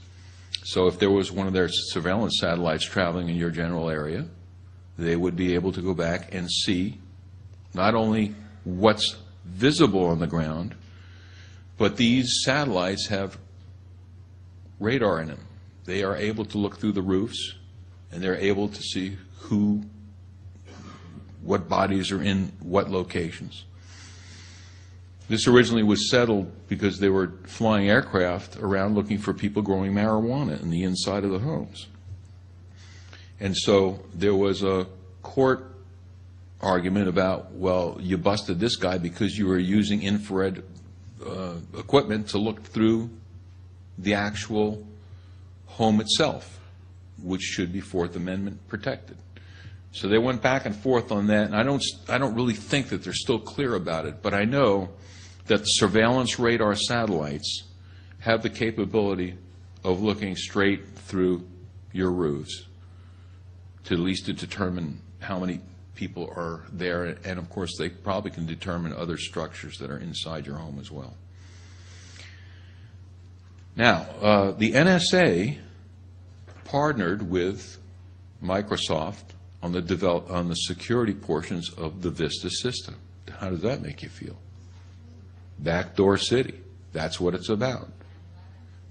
So if there was one of their surveillance satellites traveling in your general area, they would be able to go back and see not only what's visible on the ground, but these satellites have radar in them. They are able to look through the roofs, and they're able to see who what bodies are in what locations. This originally was settled because they were flying aircraft around looking for people growing marijuana in the inside of the homes. And so there was a court argument about, well, you busted this guy because you were using infrared equipment to look through the actual home itself, which should be Fourth Amendment protected. So they went back and forth on that, and I don't really think that they're still clear about it, but I know that the surveillance radar satellites have the capability of looking straight through your roofs to at least to determine how many people are there, and of course they probably can determine other structures that are inside your home as well. Now, the NSA partnered with Microsoft on the security portions of the Vista system. How does that make you feel? Backdoor city. That's what it's about.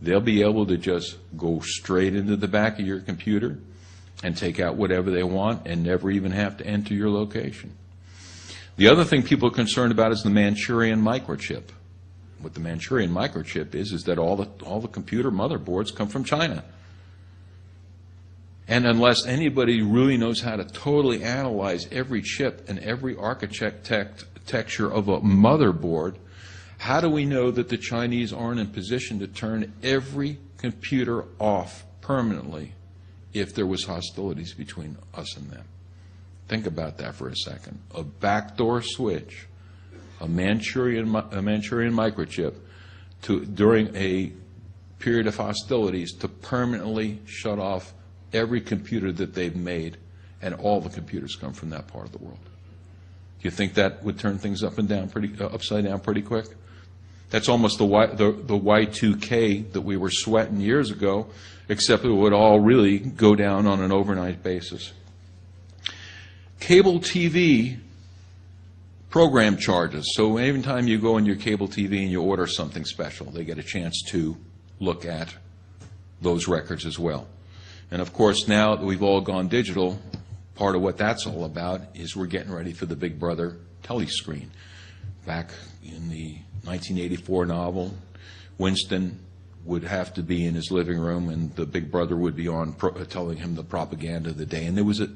They'll be able to just go straight into the back of your computer and take out whatever they want and never even have to enter your location. The other thing people are concerned about is the Manchurian microchip. What the Manchurian microchip is that all the computer motherboards come from China. And unless anybody really knows how to totally analyze every chip and every architecture of a motherboard, how do we know that the Chinese aren't in position to turn every computer off permanently if there was hostilities between us and them? Think about that for a second. A backdoor switch, a Manchurian microchip during a period of hostilities to permanently shut off every computer that they've made, and all the computers come from that part of the world. Do you think that would turn things upside down pretty quick? That's almost the Y2K that we were sweating years ago, except it would all really go down on an overnight basis. Cable TV program charges. So every time you go on your cable TV and you order something special, they get a chance to look at those records as well. And of course, now that we've all gone digital, part of what that's all about is we're getting ready for the Big Brother telescreen. Back in the 1984 novel, Winston would have to be in his living room and the Big Brother would be on telling him the propaganda of the day. And there was a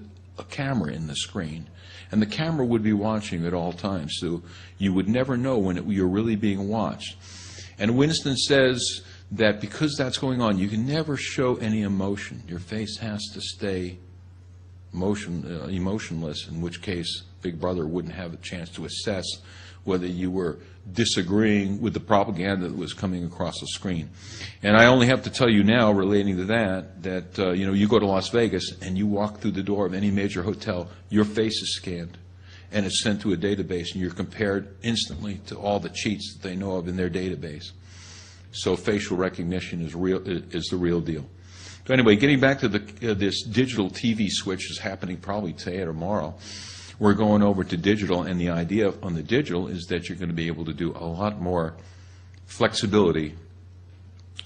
camera in the screen. And the camera would be watching at all times. So you would never know when you're really being watched. And Winston says that because that's going on, you can never show any emotion. Your face has to stay emotionless, in which case Big Brother wouldn't have a chance to assess whether you were disagreeing with the propaganda that was coming across the screen. And I only have to tell you now, relating to that you go to Las Vegas and you walk through the door of any major hotel, your face is scanned and it's sent to a database and you're compared instantly to all the cheats that they know of in their database. So facial recognition is the real deal. So anyway, getting back to this digital TV switch is happening probably today or tomorrow. We're going over to digital, and the idea on the digital is that you're going to be able to do a lot more flexibility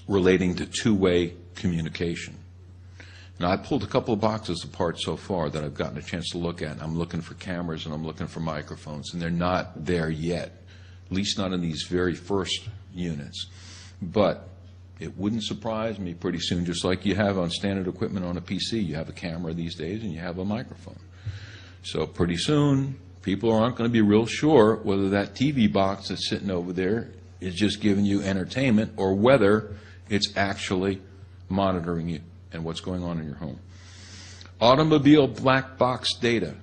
relating to two-way communication. Now, I pulled a couple of boxes apart so far that I've gotten a chance to look at. I'm looking for cameras and I'm looking for microphones, and they're not there yet, at least not in these very first units. But it wouldn't surprise me pretty soon, just like you have on standard equipment on a PC. You have a camera these days and you have a microphone. So pretty soon, people aren't going to be real sure whether that TV box that's sitting over there is just giving you entertainment or whether it's actually monitoring you and what's going on in your home. Automobile black box data.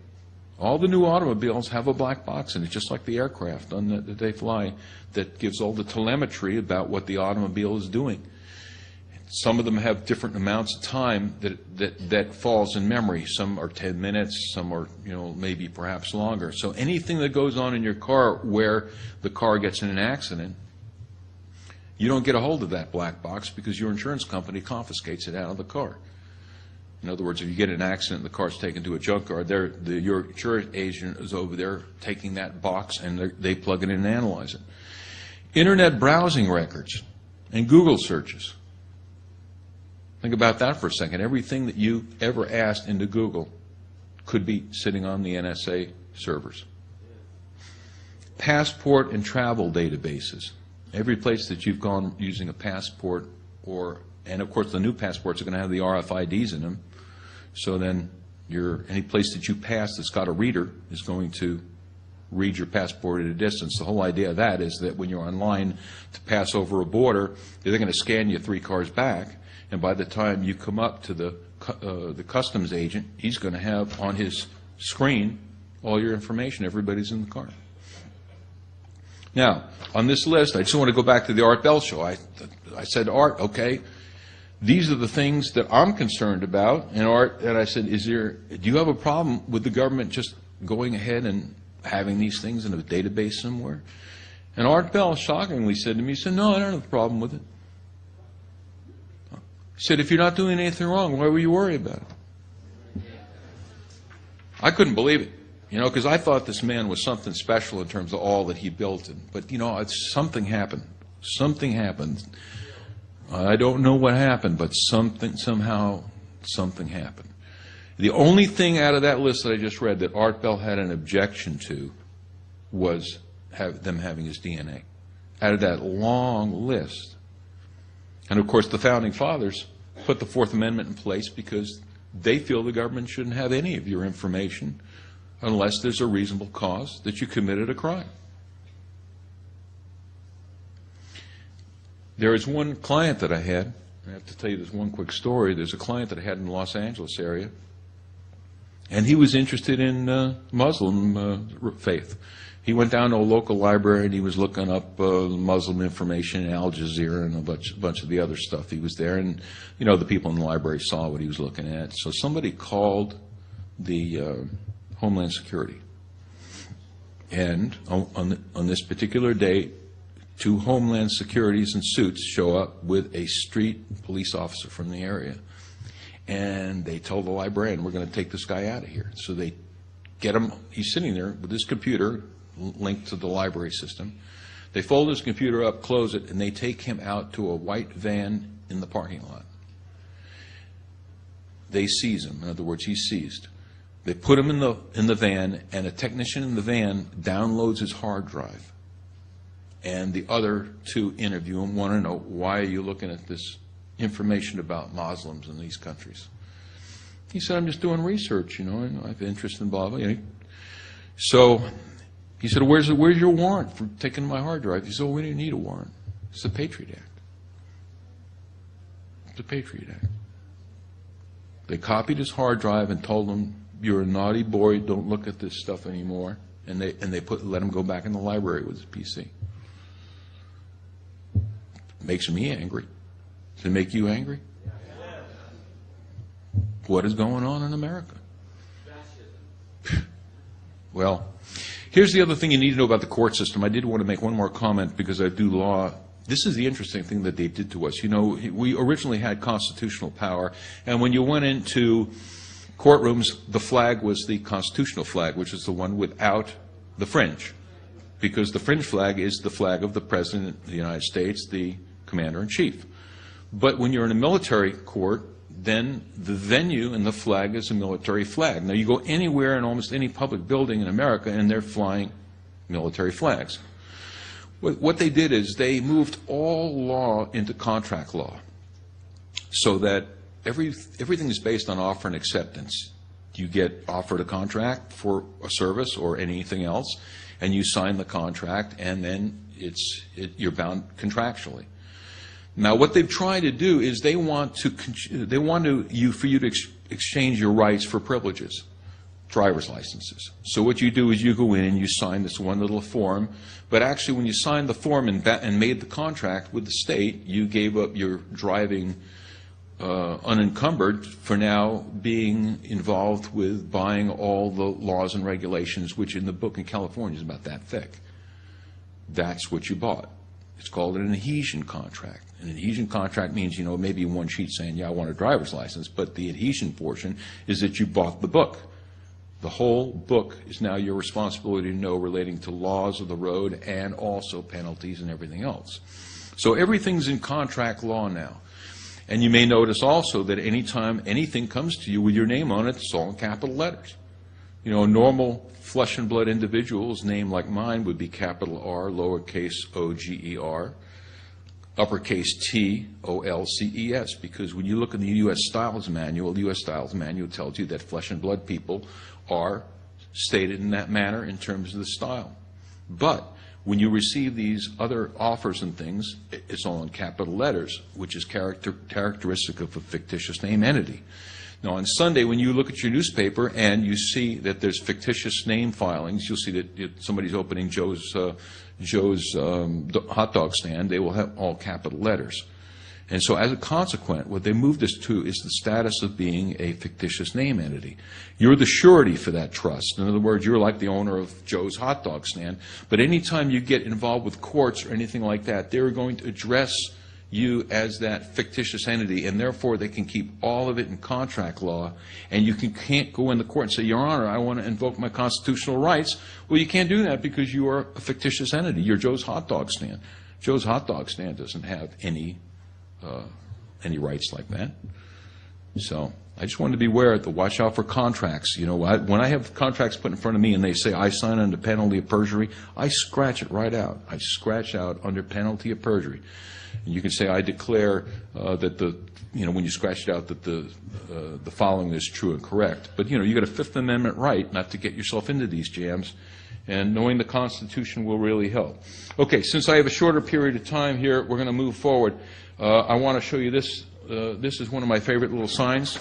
All the new automobiles have a black box in it, just like the aircraft that they fly, that gives all the telemetry about what the automobile is doing. Some of them have different amounts of time that falls in memory. Some are 10 minutes, some are maybe perhaps longer. So anything that goes on in your car where the car gets in an accident, you don't get a hold of that black box because your insurance company confiscates it out of the car. In other words, if you get in an accident and the car's taken to a junkyard, your insurance agent is over there taking that box and they plug it in and analyze it. Internet browsing records and Google searches. Think about that for a second. Everything that you ever asked into Google could be sitting on the NSA servers. Passport and travel databases. Every place that you've gone using a passport, and of course the new passports are going to have the RFIDs in them, so then any place that you pass that's got a reader is going to read your passport at a distance. The whole idea of that is that when you're online to pass over a border, they're going to scan you 3 cars back, and by the time you come up to the customs agent, he's going to have on his screen all your information. Everybody's in the car. Now, on this list, I just want to go back to the Art Bell show. I said, Art, okay, these are the things that I'm concerned about. And Art, and I said, do you have a problem with the government just going ahead and having these things in a database somewhere? And Art Bell shockingly said to me, he said, no, I don't have a problem with it. He said, if you're not doing anything wrong, why were you worried about it? I couldn't believe it, because I thought this man was something special in terms of all that he built. But, something happened. Something happened. I don't know what happened, but somehow something happened. The only thing out of that list that I just read that Art Bell had an objection to was them having his DNA. Out of that long list. And of course the Founding Fathers put the Fourth Amendment in place because they feel the government shouldn't have any of your information unless there's a reasonable cause that you committed a crime. There is one client that I had. I have to tell you this one quick story. There's a client that I had in the Los Angeles area, and he was interested in Muslim faith. He went down to a local library and he was looking up Muslim information in Al Jazeera and a bunch of the other stuff. He was there, and the people in the library saw what he was looking at. So somebody called the Homeland Security, and on this particular day, 2 Homeland Securities in suits show up with a street police officer from the area. And they told the librarian, we're going to take this guy out of here. So they get him, he's sitting there with his computer linked to the library system. They fold his computer up, close it, and they take him out to a white van in the parking lot. They seize him. In other words, he's seized. They put him in the van, and a technician in the van downloads his hard drive. And the other 2 interview him, want to know, why are you looking at this information about Muslims in these countries? He said, I'm just doing research, and I have interest in blah, blah. So he said, where's your warrant for taking my hard drive? He said, we didn't need a warrant. It's the Patriot Act. It's the Patriot Act. They copied his hard drive and told him, you're a naughty boy, don't look at this stuff anymore. And they let him go back in the library with his PC. Makes me angry. Does it make you angry? What is going on in America? Well, here's the other thing you need to know about the court system. I did want to make one more comment because I do law. This is the interesting thing that they did to us. We originally had constitutional power, and when you went into courtrooms, the flag was the constitutional flag, which is the one without the fringe, because the fringe flag is the flag of the President of the United States, the Commander-in-Chief. But when you're in a military court, then the venue and the flag is a military flag. Now, you go anywhere in almost any public building in America, and they're flying military flags. What they did is they moved all law into contract law so that everything is based on offer and acceptance. You get offered a contract for a service or anything else, and you sign the contract, and then you're bound contractually. Now, what they've tried to do is for you to exchange your rights for privileges, driver's licenses. So what you do is you go in and you sign this one little form, but actually when you signed the form and made the contract with the state, you gave up your driving unencumbered for now being involved with buying all the laws and regulations, which in the book in California is about that thick. That's what you bought. It's called an adhesion contract. An adhesion contract means, maybe one sheet saying, yeah, I want a driver's license, but the adhesion portion is that you bought the book. The whole book is now your responsibility to know relating to laws of the road and also penalties and everything else. So everything's in contract law now. And you may notice also that anytime anything comes to you with your name on it, it's all in capital letters. You know, a normal flesh and blood individual's name like mine would be capital R, lowercase O-G-E-R, uppercase T-O-L-C-E-S, because when you look in the U.S. Styles Manual, the U.S. Styles Manual tells you that flesh and blood people are stated in that manner in terms of the style. But when you receive these other offers and things, it's all in capital letters, which is characteristic of a fictitious name entity. Now, on Sunday, when you look at your newspaper and you see that there's fictitious name filings, you'll see that somebody's opening Joe's hot dog stand, they will have all capital letters. And so as a consequence, what they moved us to is the status of being a fictitious name entity. You're the surety for that trust. In other words, you're like the owner of Joe's hot dog stand. But anytime you get involved with courts or anything like that, they're going to address you as that fictitious entity, and therefore they can keep all of it in contract law, and you can't go in the court and say, Your Honor, I want to invoke my constitutional rights. Well, you can't do that because you are a fictitious entity. You're Joe's hot dog stand. Joe's hot dog stand doesn't have any rights like that. So I just wanted to be aware to watch out for contracts. You know, when I have contracts put in front of me and they say I sign under penalty of perjury, I scratch it right out. I scratch out under penalty of perjury. And you can say I declare that when you scratch it out that the following is true and correct. But you got a Fifth Amendment right not to get yourself into these jams, and knowing the Constitution will really help. Okay, since I have a shorter period of time here, we're going to move forward. I want to show you this. This is one of my favorite little signs.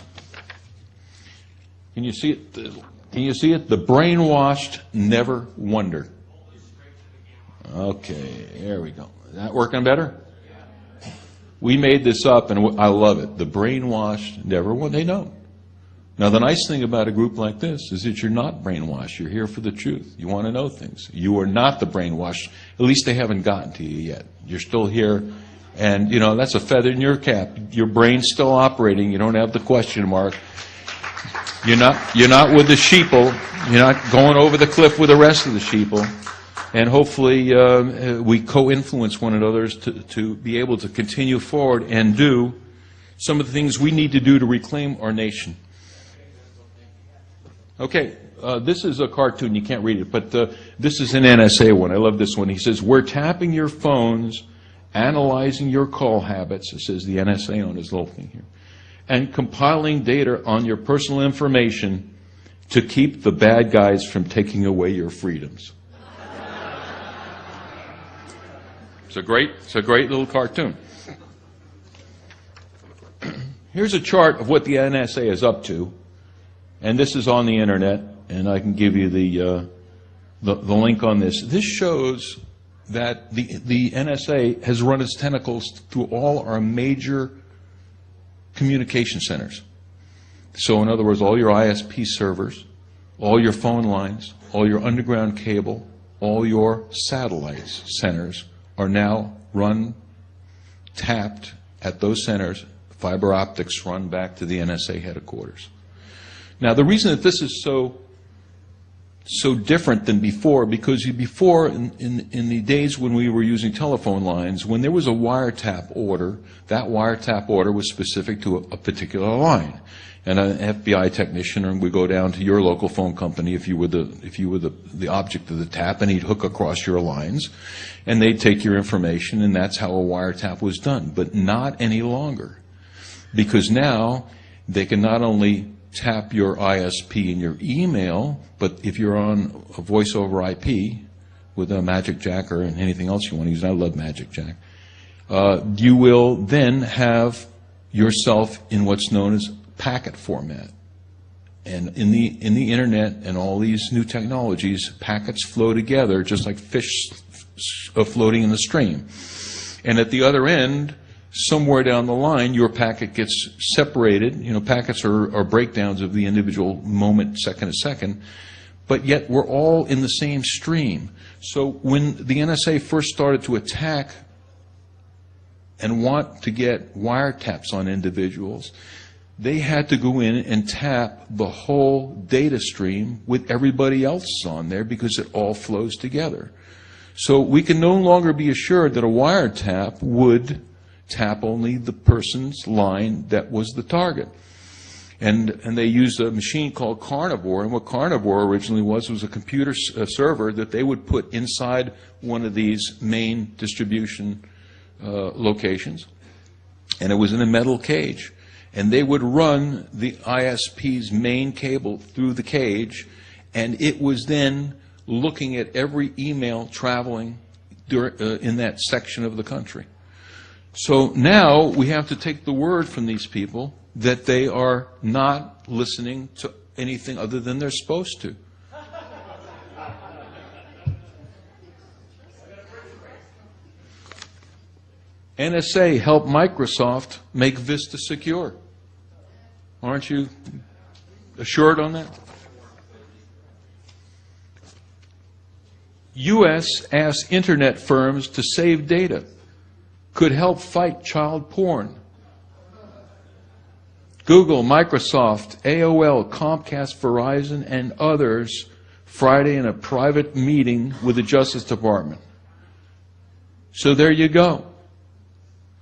Can you see it? Can you see it? The brainwashed never wonder. Okay, there we go. Is that working better? We made this up, and I love it. The brainwashed never wonder. They don't. Now, the nice thing about a group like this is that you're not brainwashed. You're here for the truth. You want to know things. You are not the brainwashed. At least they haven't gotten to you yet. You're still here. And, that's a feather in your cap. Your brain's still operating. You don't have the question mark. You're not with the sheeple. You're not going over the cliff with the rest of the sheeple. And hopefully we co-influence one another to be able to continue forward and do some of the things we need to do to reclaim our nation. Okay, this is a cartoon. You can't read it, but this is an NSA one. I love this one. He says, we're tapping your phones, analyzing your call habits, it says the NSA on his little thing here, and compiling data on your personal information to keep the bad guys from taking away your freedoms. It's a great little cartoon. Here's a chart of what the NSA is up to, and this is on the internet, and I can give you the link on this. This shows that the NSA has run its tentacles through all our major communication centers. So in other words, all your ISP servers, all your phone lines, all your underground cable, all your satellite centers are now tapped at those centers. Fiber optics run back to the NSA headquarters. Now, the reason that this is so different than before, because before, in the days when we were using telephone lines, when there was a wiretap order, that wiretap order was specific to a particular line. And an FBI technician would go down to your local phone company if you were the object of the tap, and he'd hook across your lines, and they'd take your information, and that's how a wiretap was done. But not any longer, because now they can not only tap your ISP and your email, but if you're on a voice over IP with a Magic Jack or anything else you want to use, and I love Magic Jack, you will then have yourself in what's known as packet format. And in the internet and all these new technologies, packets flow together just like fish floating in the stream. And at the other end, somewhere down the line, your packet gets separated. Packets are breakdowns of the individual moment, second to second, but yet we're all in the same stream. So when the NSA first started to attack and want to get wiretaps on individuals, they had to go in and tap the whole data stream with everybody else on there because it all flows together. So we can no longer be assured that a wiretap would tap only the person's line that was the target. And they used a machine called Carnivore, and what Carnivore originally was a computer server that they would put inside one of these main distribution locations, and it was in a metal cage. And they would run the ISP's main cable through the cage, and it was then looking at every email traveling in that section of the country. So now we have to take the word from these people that they are not listening to anything other than they're supposed to. NSA helped Microsoft make Vista secure. Aren't you assured on that? U.S. asked internet firms to save data, could help fight child porn. Google, Microsoft, AOL, Comcast, Verizon, and others Friday in a private meeting with the Justice Department. So there you go.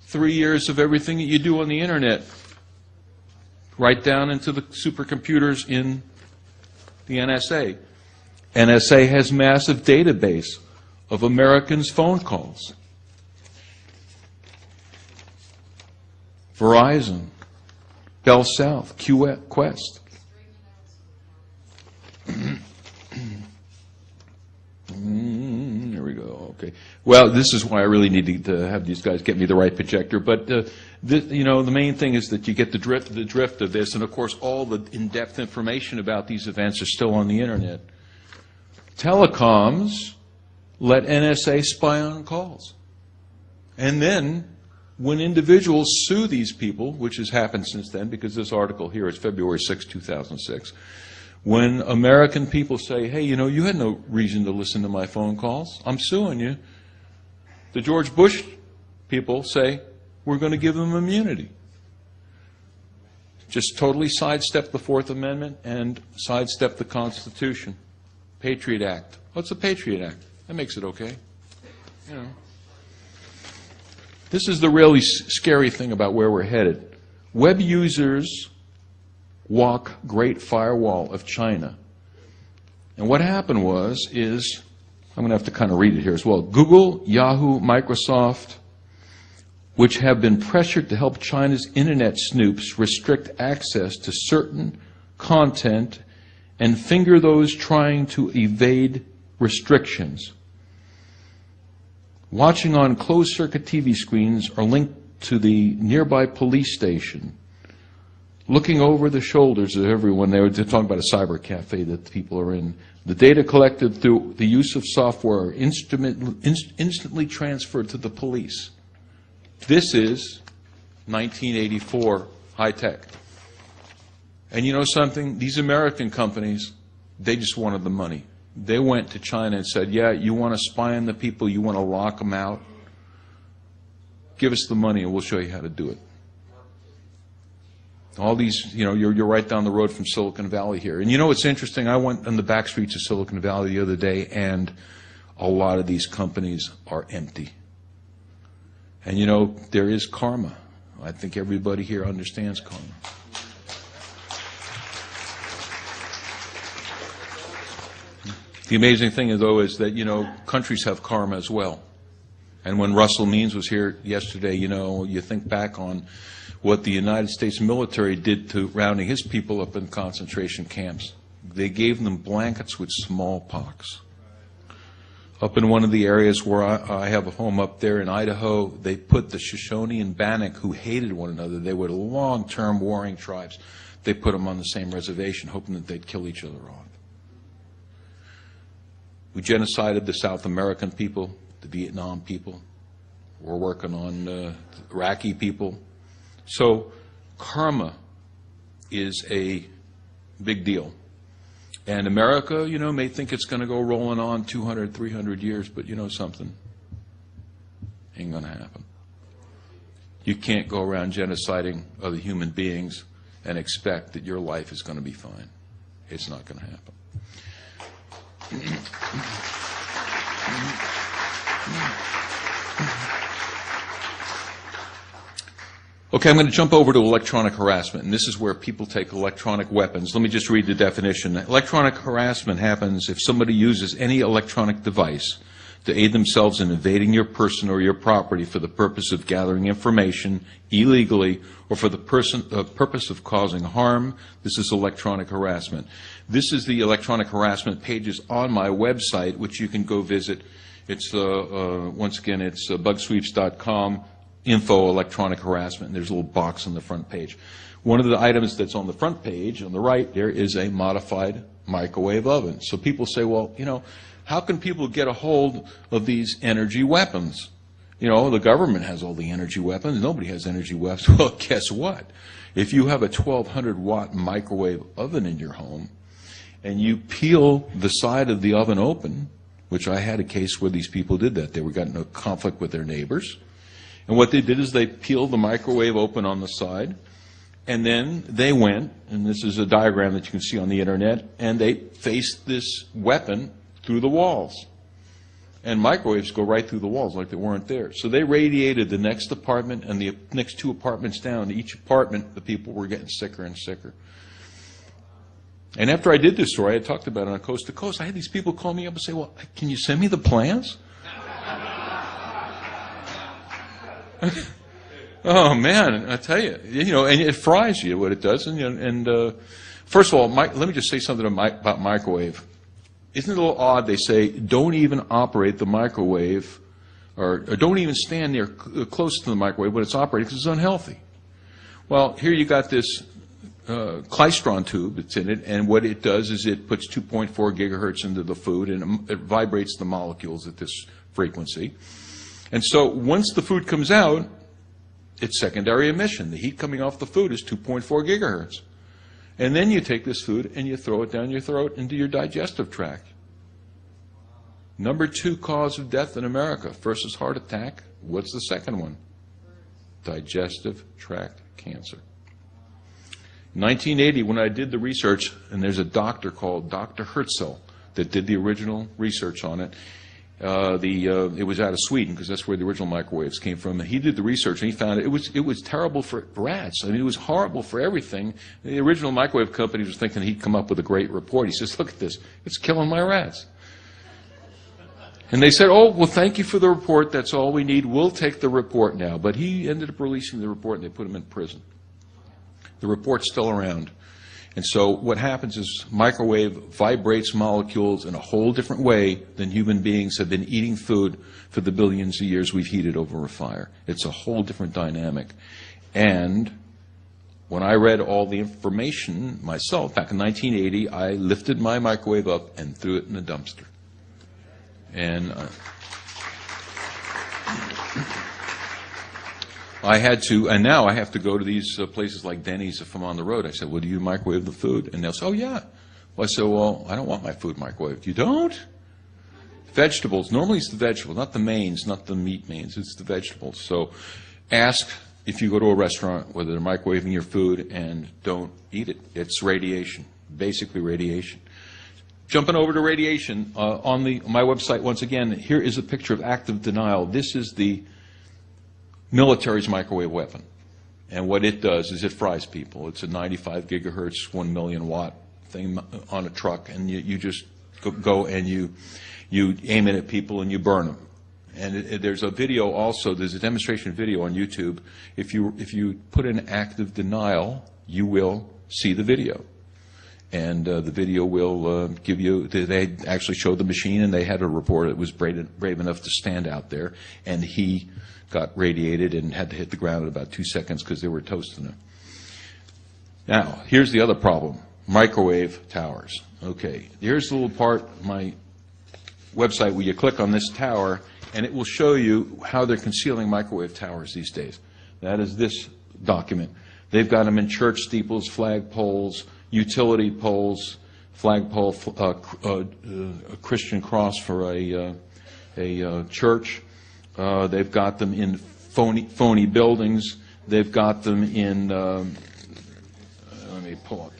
3 years of everything that you do on the internet, right down into the supercomputers in the NSA. NSA has massive database of Americans' phone calls. Verizon, Bell South, Quest. There we go. Okay. Well, this is why I really need to have these guys get me the right projector. But the main thing is that you get the drift of this, and of course, all the in-depth information about these events are still on the internet. Telecoms let NSA spy on calls, and then when individuals sue these people, which has happened since then, because this article here is February 6, 2006. When American people say, hey, you had no reason to listen to my phone calls, I'm suing you, the George Bush people say, we're going to give them immunity. Just totally sidestep the Fourth Amendment and sidestep the Constitution. Patriot Act. What's the Patriot Act? That makes it okay. This is the really scary thing about where we're headed. Web users walk Great Firewall of China. And what happened is, I'm going to have to kind of read it here as well. Google, Yahoo, Microsoft, which have been pressured to help China's internet snoops restrict access to certain content and finger those trying to evade restrictions. Watching on closed-circuit TV screens are linked to the nearby police station. Looking over the shoulders of everyone, they were talking about a cyber cafe that the people are in. The data collected through the use of software are instantly transferred to the police. This is 1984 high-tech. And you know something? These American companies, they just wanted the money. They went to China and said, yeah, you want to spy on the people, you want to lock them out? Give us the money and we'll show you how to do it. All these, you're right down the road from Silicon Valley here. And it's interesting, I went on the back streets of Silicon Valley the other day, and a lot of these companies are empty. And there is karma. I think everybody here understands karma. The amazing thing, though, is that, countries have karma as well. And when Russell Means was here yesterday, you think back on what the United States military did to rounding his people up in concentration camps. They gave them blankets with smallpox. Up in one of the areas where I have a home up there in Idaho, they put the Shoshone and Bannock, who hated one another, they were long-term warring tribes, they put them on the same reservation, hoping that they'd kill each other off. We genocided the South American people, the Vietnam people. We're working on the Iraqi people. So karma is a big deal. And America, may think it's going to go rolling on 200, 300 years, but something? Ain't going to happen. You can't go around genociding other human beings and expect that your life is going to be fine. It's not going to happen. Okay, I'm going to jump over to electronic harassment, and this is where people take electronic weapons. Let me just read the definition. Electronic harassment happens if somebody uses any electronic device to aid themselves in invading your person or your property for the purpose of gathering information illegally or for the purpose of causing harm. This is electronic harassment. This is the electronic harassment pages on my website, which you can go visit. It's, once again, it's bugsweeps.com. Info electronic harassment, and there's a little box on the front page. One of the items that's on the front page, on the right, there is a modified microwave oven. So people say, well, you know, how can people get a hold of these energy weapons? You know, the government has all the energy weapons. Nobody has energy weapons. Well, guess what? If you have a 1,200-watt microwave oven in your home, and you peel the side of the oven open, which I had a case where these people did that. They were getting a conflict with their neighbors. And what they did is they peeled the microwave open on the side, and then they went, and this is a diagram that you can see on the internet, and they faced this weapon through the walls. And microwaves go right through the walls like they weren't there. So they radiated the next apartment and the next 2 apartments down. Each apartment, the people were getting sicker and sicker. And after I did this story, I talked about it on Coast to Coast. I had these people call me up and say, well, can you send me the plans? Oh man, I tell you, you know, and it fries you what it does. And first of all, let me just say something about microwave. Isn't it a little odd? They say don't even operate the microwave, or don't even stand near close to the microwave when it's operating because it's unhealthy. Well, here you got this klystron tube that's in it, and what it does is it puts 2.4 gigahertz into the food, and it vibrates the molecules at this frequency. And so once the food comes out, it's secondary emission. The heat coming off the food is 2.4 gigahertz. And then you take this food and you throw it down your throat into your digestive tract. Number 2 cause of death in America. First is heart attack. What's the second one? Digestive tract cancer. In 1980, when I did the research, and there's a doctor called Dr. Herzl that did the original research on it. It was out of Sweden because that's where the original microwaves came from. And he did the research and he found it was terrible for rats. I mean, it was horrible for everything. The original microwave company was thinking he'd come up with a great report. He says, look at this. It's killing my rats. And they said, oh, well, thank you for the report. That's all we need. We'll take the report now. But he ended up releasing the report and they put him in prison. The report's still around. And so what happens is microwave vibrates molecules in a whole different way than human beings have been eating food for the billions of years we've heated over a fire. It's a whole different dynamic. And when I read all the information myself, back in 1980, I lifted my microwave up and threw it in the dumpster. And I had to, and now I have to go to these places like Denny's if I'm on the road. I said, well, do you microwave the food? And they'll say, oh, yeah. Well, I said, well, I don't want my food microwaved. You don't? Vegetables. Normally it's the vegetables, not the mains, not the meat mains. It's the vegetables. So ask if you go to a restaurant whether they're microwaving your food and don't eat it. It's radiation, basically radiation. Jumping over to radiation, on my website, once again, here is a picture of active denial. This is the military's microwave weapon. And what it does is it fries people. It's a 95 gigahertz, 1 million watt thing on a truck, and you just go and you aim it at people and you burn them. And there's a video also, there's a demonstration video on YouTube. If you put in active denial, you will see the video. And the video will give you, they actually showed the machine, and they had a reporter that was brave enough to stand out there, and he got radiated and had to hit the ground in about 2 seconds because they were toasting him. Now, here's the other problem, microwave towers. Okay, here's the little part of my website where you click on this tower, and it will show you how they're concealing microwave towers these days. That is this document. They've got them in church steeples, flag poles, utility poles, flagpole, a Christian cross for a church. They've got them in phony buildings. They've got them in, let me pull up.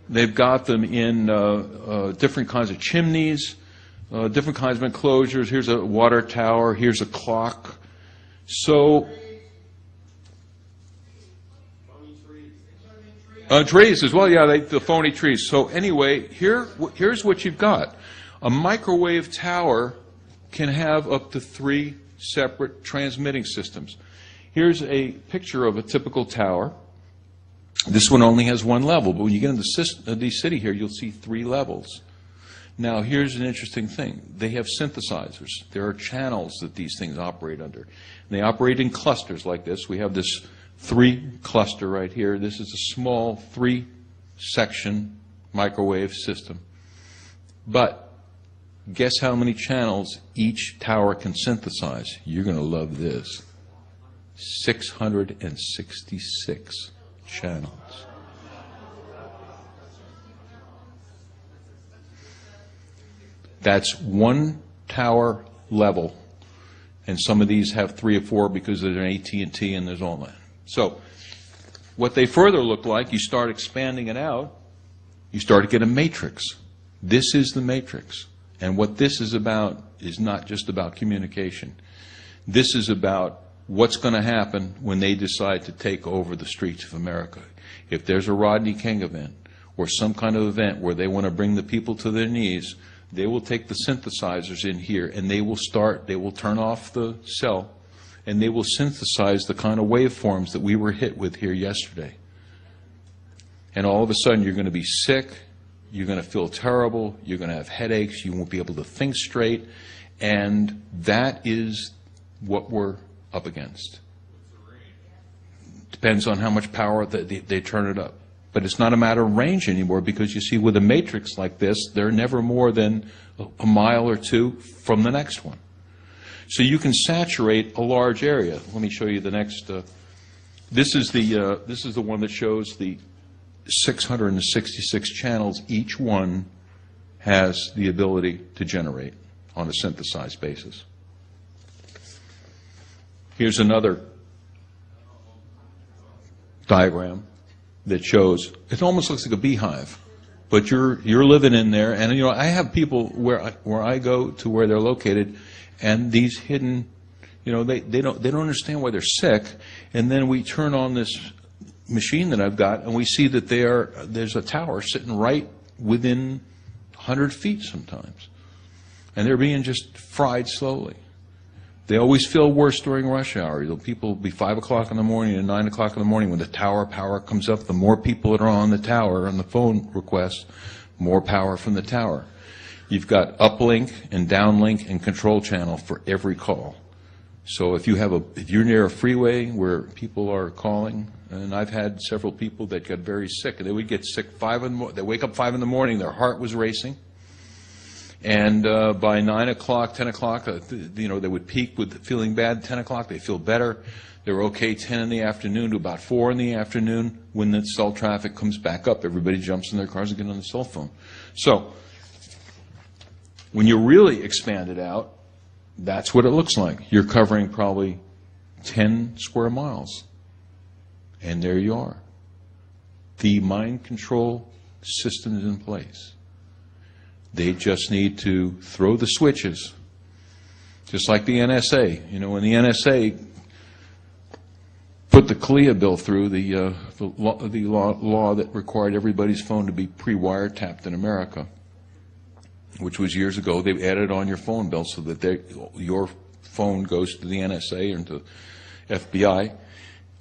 They've got them in different kinds of chimneys, different kinds of enclosures. Here's a water tower. Here's a clock. Here's a church. They've got them in So, trees as well, yeah, the phony trees. So anyway, here's what you've got. A microwave tower can have up to 3 separate transmitting systems. Here's a picture of a typical tower. This one only has 1 level, but when you get into the city here, you'll see 3 levels. Now, here's an interesting thing. They have synthesizers. There are channels that these things operate under. And they operate in clusters like this. We have this 3 cluster right here. This is a small 3-section microwave system. But guess how many channels each tower can synthesize? You're going to love this. 666 channels. That's 1 tower level, and some of these have 3 or 4 because there's an AT&T and there's all that. So what they further look like, you start expanding it out, you start to get a matrix. This is the matrix. And what this is about is not just about communication. This is about what's going to happen when they decide to take over the streets of America. If there's a Rodney King event or some kind of event where they want to bring the people to their knees, they will take the synthesizers in here and they will turn off the cell and they will synthesize the kind of waveforms that we were hit with here yesterday. And all of a sudden you're going to be sick, you're going to feel terrible, you're going to have headaches, you won't be able to think straight, and that is what we're up against. Depends on how much power they turn it up. But it's not a matter of range anymore, because you see, with a matrix like this, they're never more than a mile or 2 from the next one. So you can saturate a large area. Let me show you the next. This is the one that shows the 666 channels. Each one has the ability to generate on a synthesized basis. Here's another diagram that shows, it almost looks like a beehive, but you're living in there. And you know, I have people where I go to where they're located, and these hidden, you know, they don't understand why they're sick. And then we turn on this machine that I've got, and we see that there's a tower sitting right within 100 feet sometimes, and they're being just fried slowly. They always feel worse during rush hour. People will be 5 o'clock in the morning and 9 o'clock in the morning when the tower power comes up. The more people that are on the tower on the phone requests, more power from the tower. You've got uplink and downlink and control channel for every call. So if you're near a freeway where people are calling, and I've had several people that got very sick, and they would get sick they wake up 5 in the morning, their heart was racing. And by 9 o'clock, 10 o'clock, they would peak with feeling bad. 10 o'clock, they feel better. They're okay 10 in the afternoon to about 4 in the afternoon. When the cell traffic comes back up, everybody jumps in their cars and get on the cell phone. So when you really expand it out, that's what it looks like. You're covering probably 10 square miles. And there you are. The mind control system is in place. They just need to throw the switches, just like the NSA. You know, when the NSA put the CLIA bill through, the law that required everybody's phone to be pre-wiretapped in America, which was years ago, they added on your phone bill so that your phone goes to the NSA and to FBI.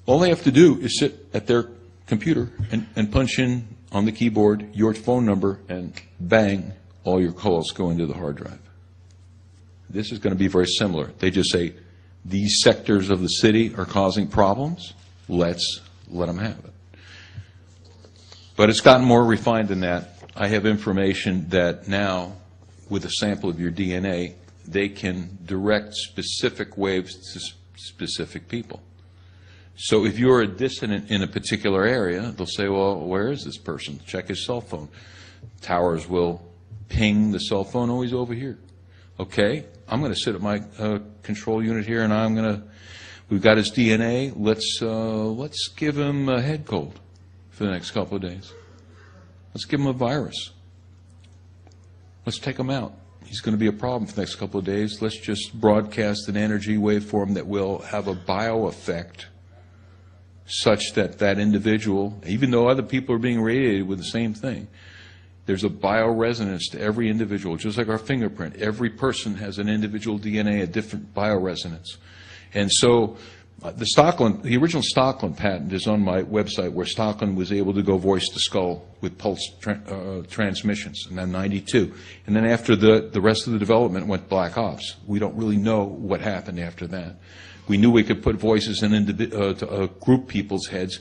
All they have to do is sit at their computer and punch in on the keyboard your phone number, and bang, all your calls go into the hard drive. This is going to be very similar. They just say, these sectors of the city are causing problems, let's let them have it. But it's gotten more refined than that. I have information that now, with a sample of your DNA, they can direct specific waves to specific people. So if you're a dissident in a particular area, they'll say, well, where is this person? Check his cell phone. Towers will ping the cell phone, oh, he's over here. Okay, I'm going to sit at my control unit here, and we've got his DNA. Let's give him a head cold for the next couple of days. Let's give him a virus. Let's take him out. he's going to be a problem for the next couple of days. Let's just broadcast an energy waveform that will have a bio effect such that that individual, even though other people are being radiated with the same thing, there's a bioresonance to every individual, just like our fingerprint. Every person has an individual DNA, a different bioresonance. And so the original Stockland patent is on my website, where Stockland was able to go voice to skull with pulse transmissions in 92. And then after the rest of the development went black ops. We don't really know what happened after that. We knew we could put voices in group people's heads.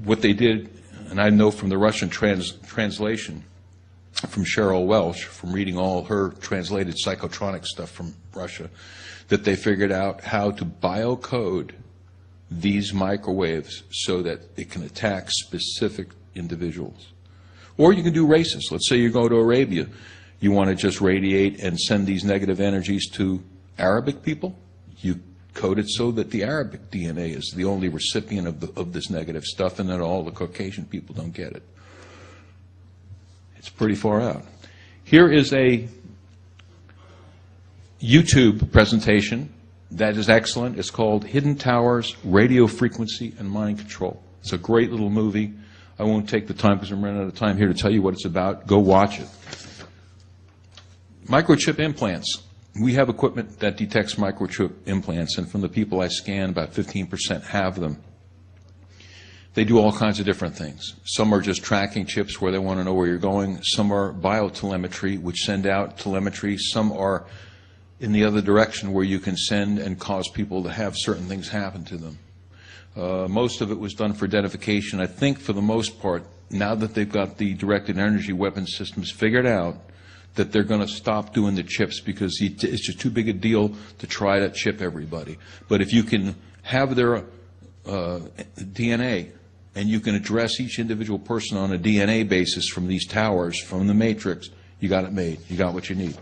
What they did, and I know from the Russian translation from Cheryl Welsh, from reading all her translated psychotronic stuff from Russia, that they figured out how to biocode these microwaves so that it can attack specific individuals. Or you can do races. Let's say you go to Arabia. You want to just radiate and send these negative energies to Arabic people. You code it so that the Arabic DNA is the only recipient of this negative stuff, and that all the Caucasian people don't get it. It's pretty far out. Here is a YouTube presentation that is excellent. It's called Hidden Towers, Radio Frequency, and Mind Control. It's a great little movie. I won't take the time because I'm running out of time here to tell you what it's about. Go watch it. Microchip implants. We have equipment that detects microchip implants, and from the people I scan, about 15% have them. They do all kinds of different things. Some are just tracking chips where they want to know where you're going. Some are biotelemetry, which send out telemetry. Some are in the other direction, where you can send and cause people to have certain things happen to them. Most of it was done for identification. I think for the most part, now that they've got the directed energy weapon systems figured out, that they're going to stop doing the chips, because it's just too big a deal to try to chip everybody. But if you can have their DNA, and you can address each individual person on a DNA basis from these towers, from the matrix, you got it made. You got what you need.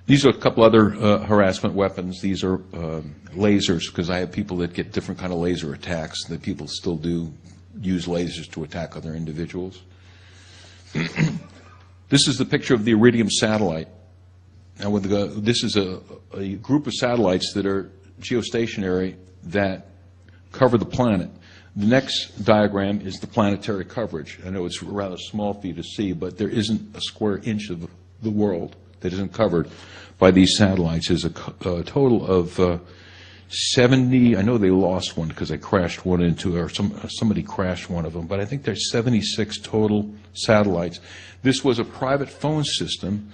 These are a couple other harassment weapons. These are lasers, because I have people that get different kind of laser attacks. That people still do use lasers to attack other individuals. This is the picture of the Iridium satellite. Now, this is a group of satellites that are geostationary that cover the planet. The next diagram is the planetary coverage. I know it's rather small for you to see, but there isn't a square inch of the world that isn't covered by these satellites. There's a total of 70. I know they lost one because they crashed one into, or somebody crashed one of them, but I think there's 76 total satellites. This was a private phone system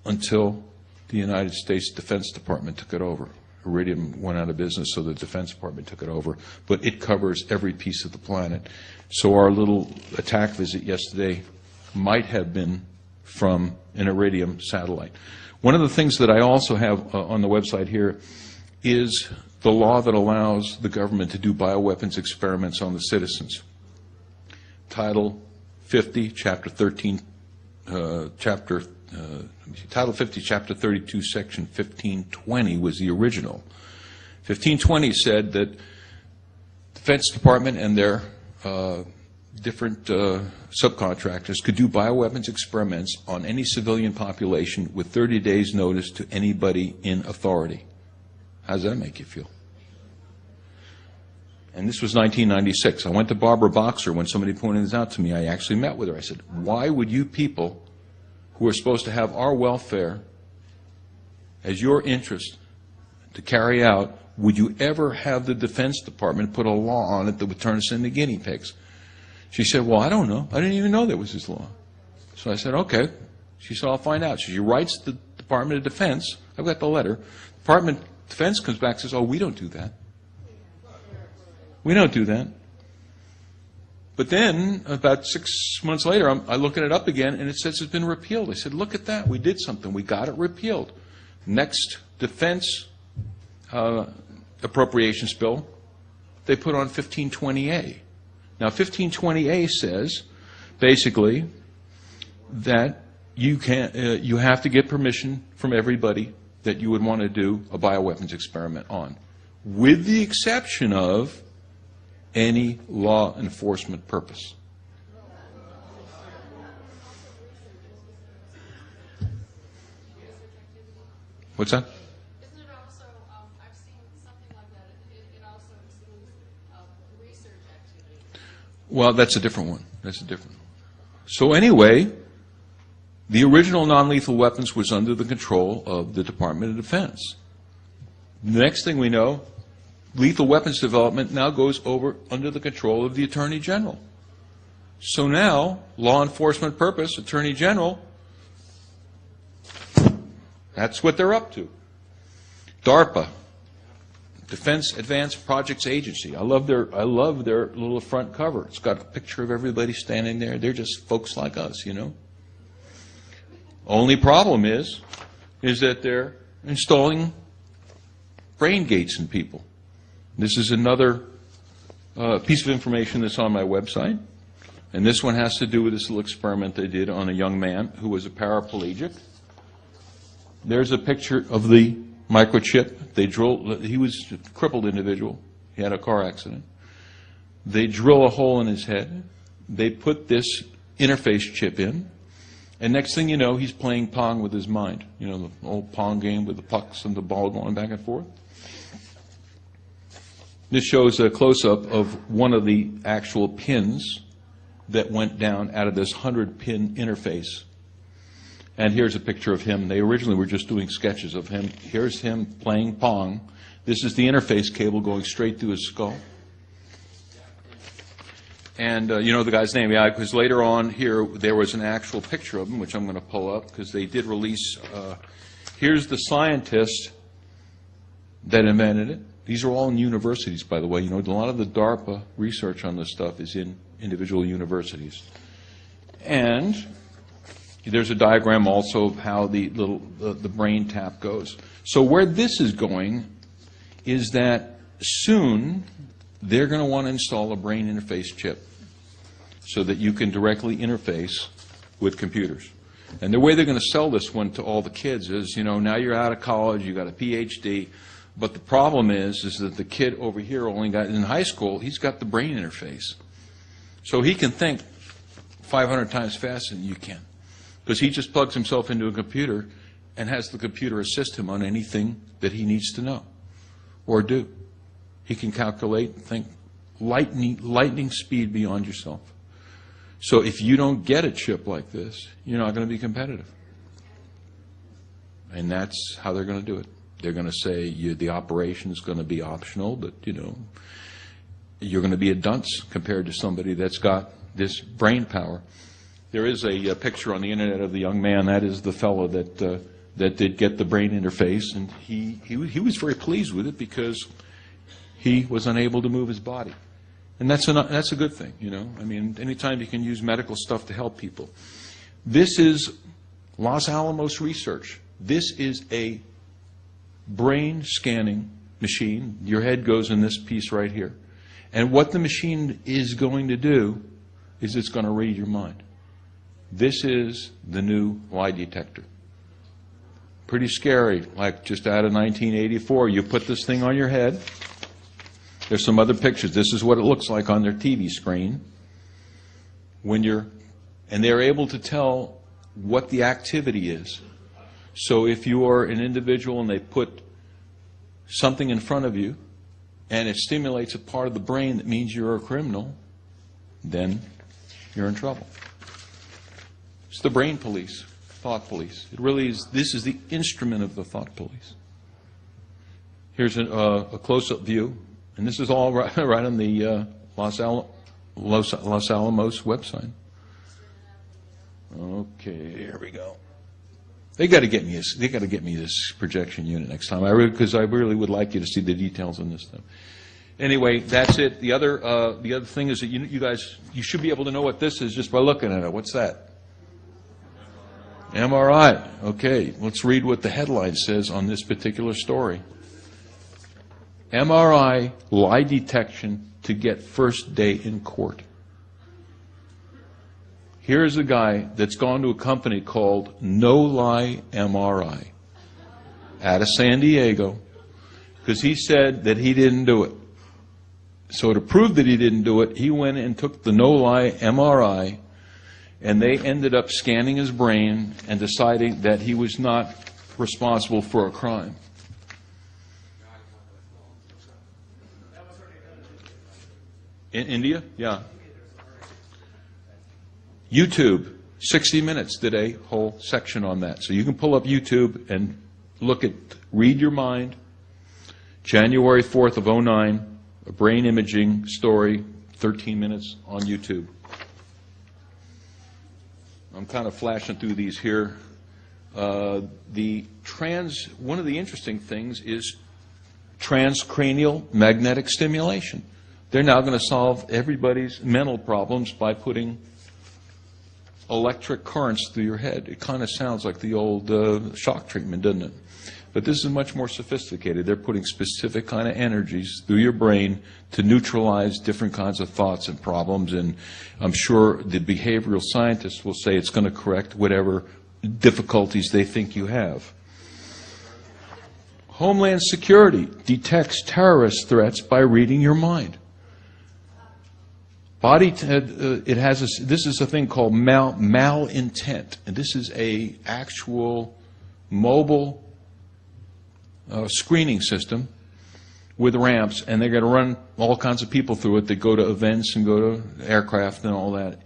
until the United States Defense Department took it over. Iridium went out of business, so the Defense Department took it over. But it covers every piece of the planet. So our little attack visit yesterday might have been from an Iridium satellite. One of the things that I also have on the website here is the law that allows the government to do bioweapons experiments on the citizens. Title 50, Chapter 13, Title 50, Chapter 32, Section 1520 was the original. 1520 said that Defense Department and their different subcontractors could do bioweapons experiments on any civilian population with 30 days' notice to anybody in authority. How does that make you feel? And this was 1996. I went to Barbara Boxer when somebody pointed this out to me. I actually met with her. I said, why would you people who are supposed to have our welfare as your interest to carry out, would you ever have the Defense Department put a law on it that would turn us into guinea pigs? She said, well, I don't know. I didn't even know there was this law. So I said, okay. She said, I'll find out. She writes the Department of Defense. I've got the letter. Department of Defense comes back and says, oh, we don't do that. We don't do that. But then, about 6 months later, I look it up again, and it says it's been repealed. I said, look at that. We did something. We got it repealed. Next defense appropriations bill, they put on 1520A. Now, 1520A says, basically, that you have to get permission from everybody that you would want to do a bioweapons experiment on, with the exception of any law enforcement purpose. What's that? Isn't it also, I've seen something like that, it also excludes research activity. Well, that's a different one. That's a different one. So anyway, the original non-lethal weapons was under the control of the Department of Defense. The next thing we know, lethal weapons development now goes over under the control of the Attorney General. So now, law enforcement purpose, Attorney General, that's what they're up to. DARPA, Defense Advanced Projects Agency. I love their little front cover. It's got a picture of everybody standing there. They're just folks like us, you know. Only problem is that they're installing brain gates in people. This is another piece of information that's on my website. And this one has to do with this little experiment they did on a young man who was a paraplegic. There's a picture of the microchip. He was a crippled individual. He had a car accident. They drill a hole in his head. They put this interface chip in. And next thing you know, he's playing Pong with his mind. You know, the old Pong game with the pucks and the ball going back and forth. This shows a close-up of one of the actual pins that went down out of this 100-pin interface. And here's a picture of him. They originally were just doing sketches of him. Here's him playing Pong. This is the interface cable going straight through his skull. And you know the guy's name, yeah, because later on here there was an actual picture of him, which I'm going to pull up, because they did release. Here's the scientist that invented it. These are all in universities, by the way. You know, a lot of the DARPA research on this stuff is in individual universities. And there's a diagram also of how the brain tap goes. So where this is going is that soon they're going to want to install a brain interface chip so that you can directly interface with computers. And the way they're going to sell this one to all the kids is, you know, now you're out of college, you got a PhD, but the problem is that the kid over here only got, in high school, he's got the brain interface. So he can think 500 times faster than you can, because he just plugs himself into a computer and has the computer assist him on anything that he needs to know or do. He can calculate, think lightning speed beyond yourself. So if you don't get a chip like this, you're not going to be competitive. And that's how they're going to do it. They're going to say the operation is going to be optional, but, you know, you're going to be a dunce compared to somebody that's got this brain power. There is a picture on the internet of the young man. That is the fellow that did get the brain interface, and he was very pleased with it because he was unable to move his body. And that's a good thing, you know. I mean, anytime you can use medical stuff to help people. This is Los Alamos research. This is a brain scanning machine. Your head goes in this piece right here. And what the machine is going to do is it's going to read your mind. This is the new lie detector. Pretty scary, like just out of 1984. You put this thing on your head. There's some other pictures. This is what it looks like on their TV screen. And they're able to tell what the activity is. So if you are an individual and they put something in front of you and it stimulates a part of the brain that means you're a criminal, then you're in trouble. It's the brain police, thought police. It really is. This is the instrument of the thought police. Here's a close-up view, and this is all right on the Los Alamos website. Okay, here we go. They got to get me this projection unit next time. Because I really would like you to see the details on this stuff. Anyway, that's it. The other thing is that you guys should be able to know what this is just by looking at it. What's that? MRI. Okay, let's read what the headline says on this particular story. MRI lie detection to get first day in court. Here's a guy that's gone to a company called No Lie MRI out of San Diego because he said that he didn't do it. So to prove that he didn't do it, he went and took the No Lie MRI, and they ended up scanning his brain and deciding that he was not responsible for a crime. In India? Yeah. YouTube, 60 Minutes did a whole section on that. So you can pull up YouTube and look at Read Your Mind, January 4th of '09, a brain imaging story, 13 minutes on YouTube. I'm kind of flashing through these here. One of the interesting things is transcranial magnetic stimulation. They're now going to solve everybody's mental problems by putting electric currents through your head. It kind of sounds like the old shock treatment, doesn't it? But this is much more sophisticated. They're putting specific kind of energies through your brain to neutralize different kinds of thoughts and problems. And I'm sure the behavioral scientists will say it's going to correct whatever difficulties they think you have. Homeland Security detects terrorist threats by reading your mind. This is a thing called malintent, and this is a actual mobile screening system with ramps, and they're going to run all kinds of people through it that go to events and go to aircraft and all that.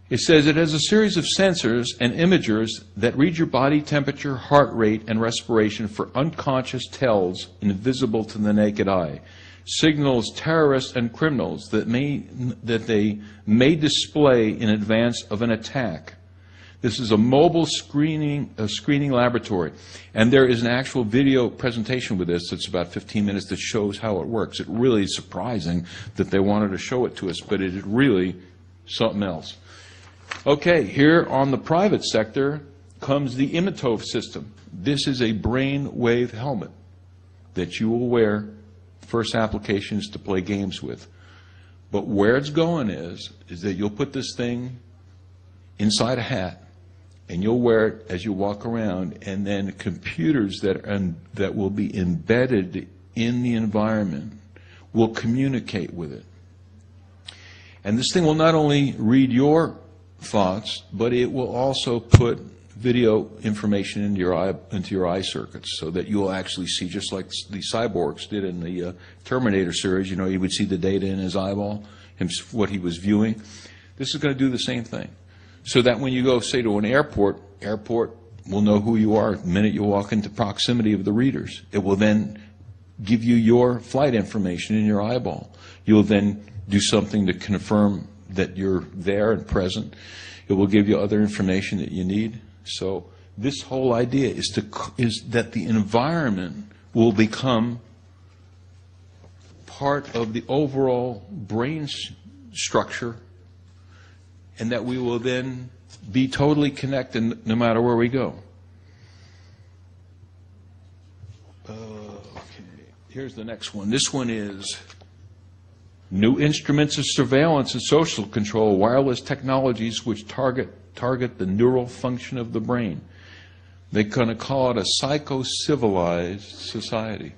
It says it has a series of sensors and imagers that read your body temperature, heart rate, and respiration for unconscious tells invisible to the naked eye. Signals terrorists and criminals that they may display in advance of an attack. This is a mobile screening laboratory, and there is an actual video presentation with this that's about 15 minutes that shows how it works. It really is surprising that they wanted to show it to us, but it is really something else. Okay, here on the private sector comes the Imitov system. This is a brain wave helmet that you will wear. First application is to play games with. But where it's going is that you'll put this thing inside a hat, and you'll wear it as you walk around, and then computers that will be embedded in the environment will communicate with it. And this thing will not only read your thoughts, but it will also put video information into your eye circuits, so that you'll actually see, just like the cyborgs did in the Terminator series. You know, you would see the data in his eyeball, what he was viewing. This is going to do the same thing, so that when you go, say, to an airport will know who you are the minute you walk into proximity of the readers. It will then give you your flight information in your eyeball. You'll then do something to confirm that you're there and present. It will give you other information that you need. So this whole idea is that the environment will become part of the overall brain structure, and that we will then be totally connected no matter where we go. Okay, here's the next one. This one is new instruments of surveillance and social control, wireless technologies which target the neural function of the brain. They're going to call it a psycho-civilized society.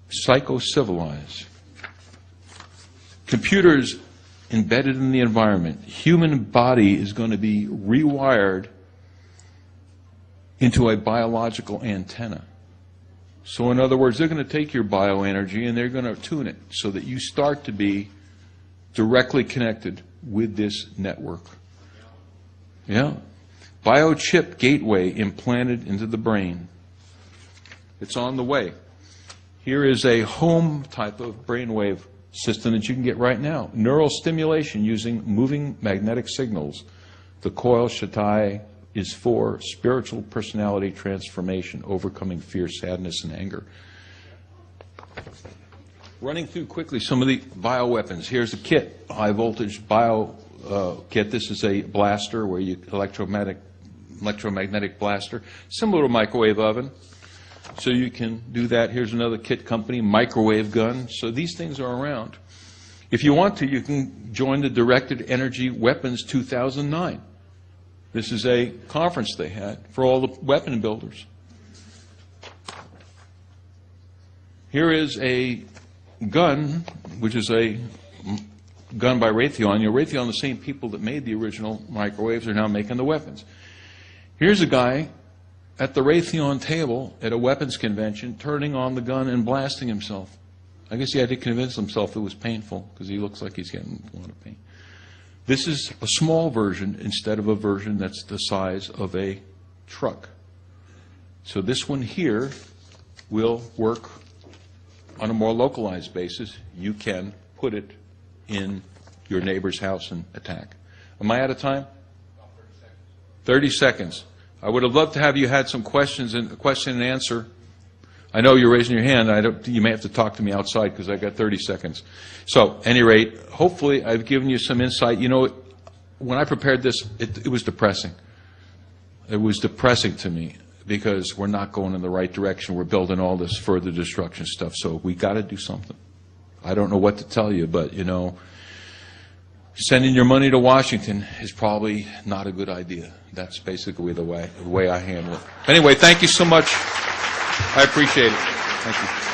Psycho-civilized. Computers embedded in the environment. Human body is going to be rewired into a biological antenna. So in other words, they're going to take your bioenergy and they're going to tune it so that you start to be directly connected with this network. Yeah. Biochip gateway implanted into the brain. It's on the way. Here is a home type of brainwave system that you can get right now. Neural stimulation using moving magnetic signals. The coil Shatai is for spiritual personality transformation, overcoming fear, sadness, and anger. Running through quickly some of the bioweapons. Here's a kit, high voltage bio kit. This is a blaster where you electromagnetic blaster, similar to a microwave oven. So you can do that. Here's another kit company, microwave gun. So these things are around. If you want to, you can join the Directed Energy Weapons 2009. This is a conference they had for all the weapon builders. Here is a gun, which is a gun by Raytheon. You know, Raytheon, the same people that made the original microwaves, are now making the weapons. Here's a guy at the Raytheon table at a weapons convention, turning on the gun and blasting himself. I guess he had to convince himself it was painful because he looks like he's getting a lot of pain. This is a small version instead of a version that's the size of a truck. So this one here will work on a more localized basis. You can put it in your neighbor's house and attack. Am I out of time? 30 seconds. I would have loved to have you had some questions and question and answer. I know you're raising your hand. You may have to talk to me outside because I've got 30 seconds. So, at any rate, hopefully I've given you some insight. You know, when I prepared this, it was depressing. It was depressing to me because we're not going in the right direction. We're building all this further destruction stuff. So we got to do something. I don't know what to tell you, but, you know, sending your money to Washington is probably not a good idea. That's basically the way I handle it. Anyway, thank you so much. I appreciate it. Thank you.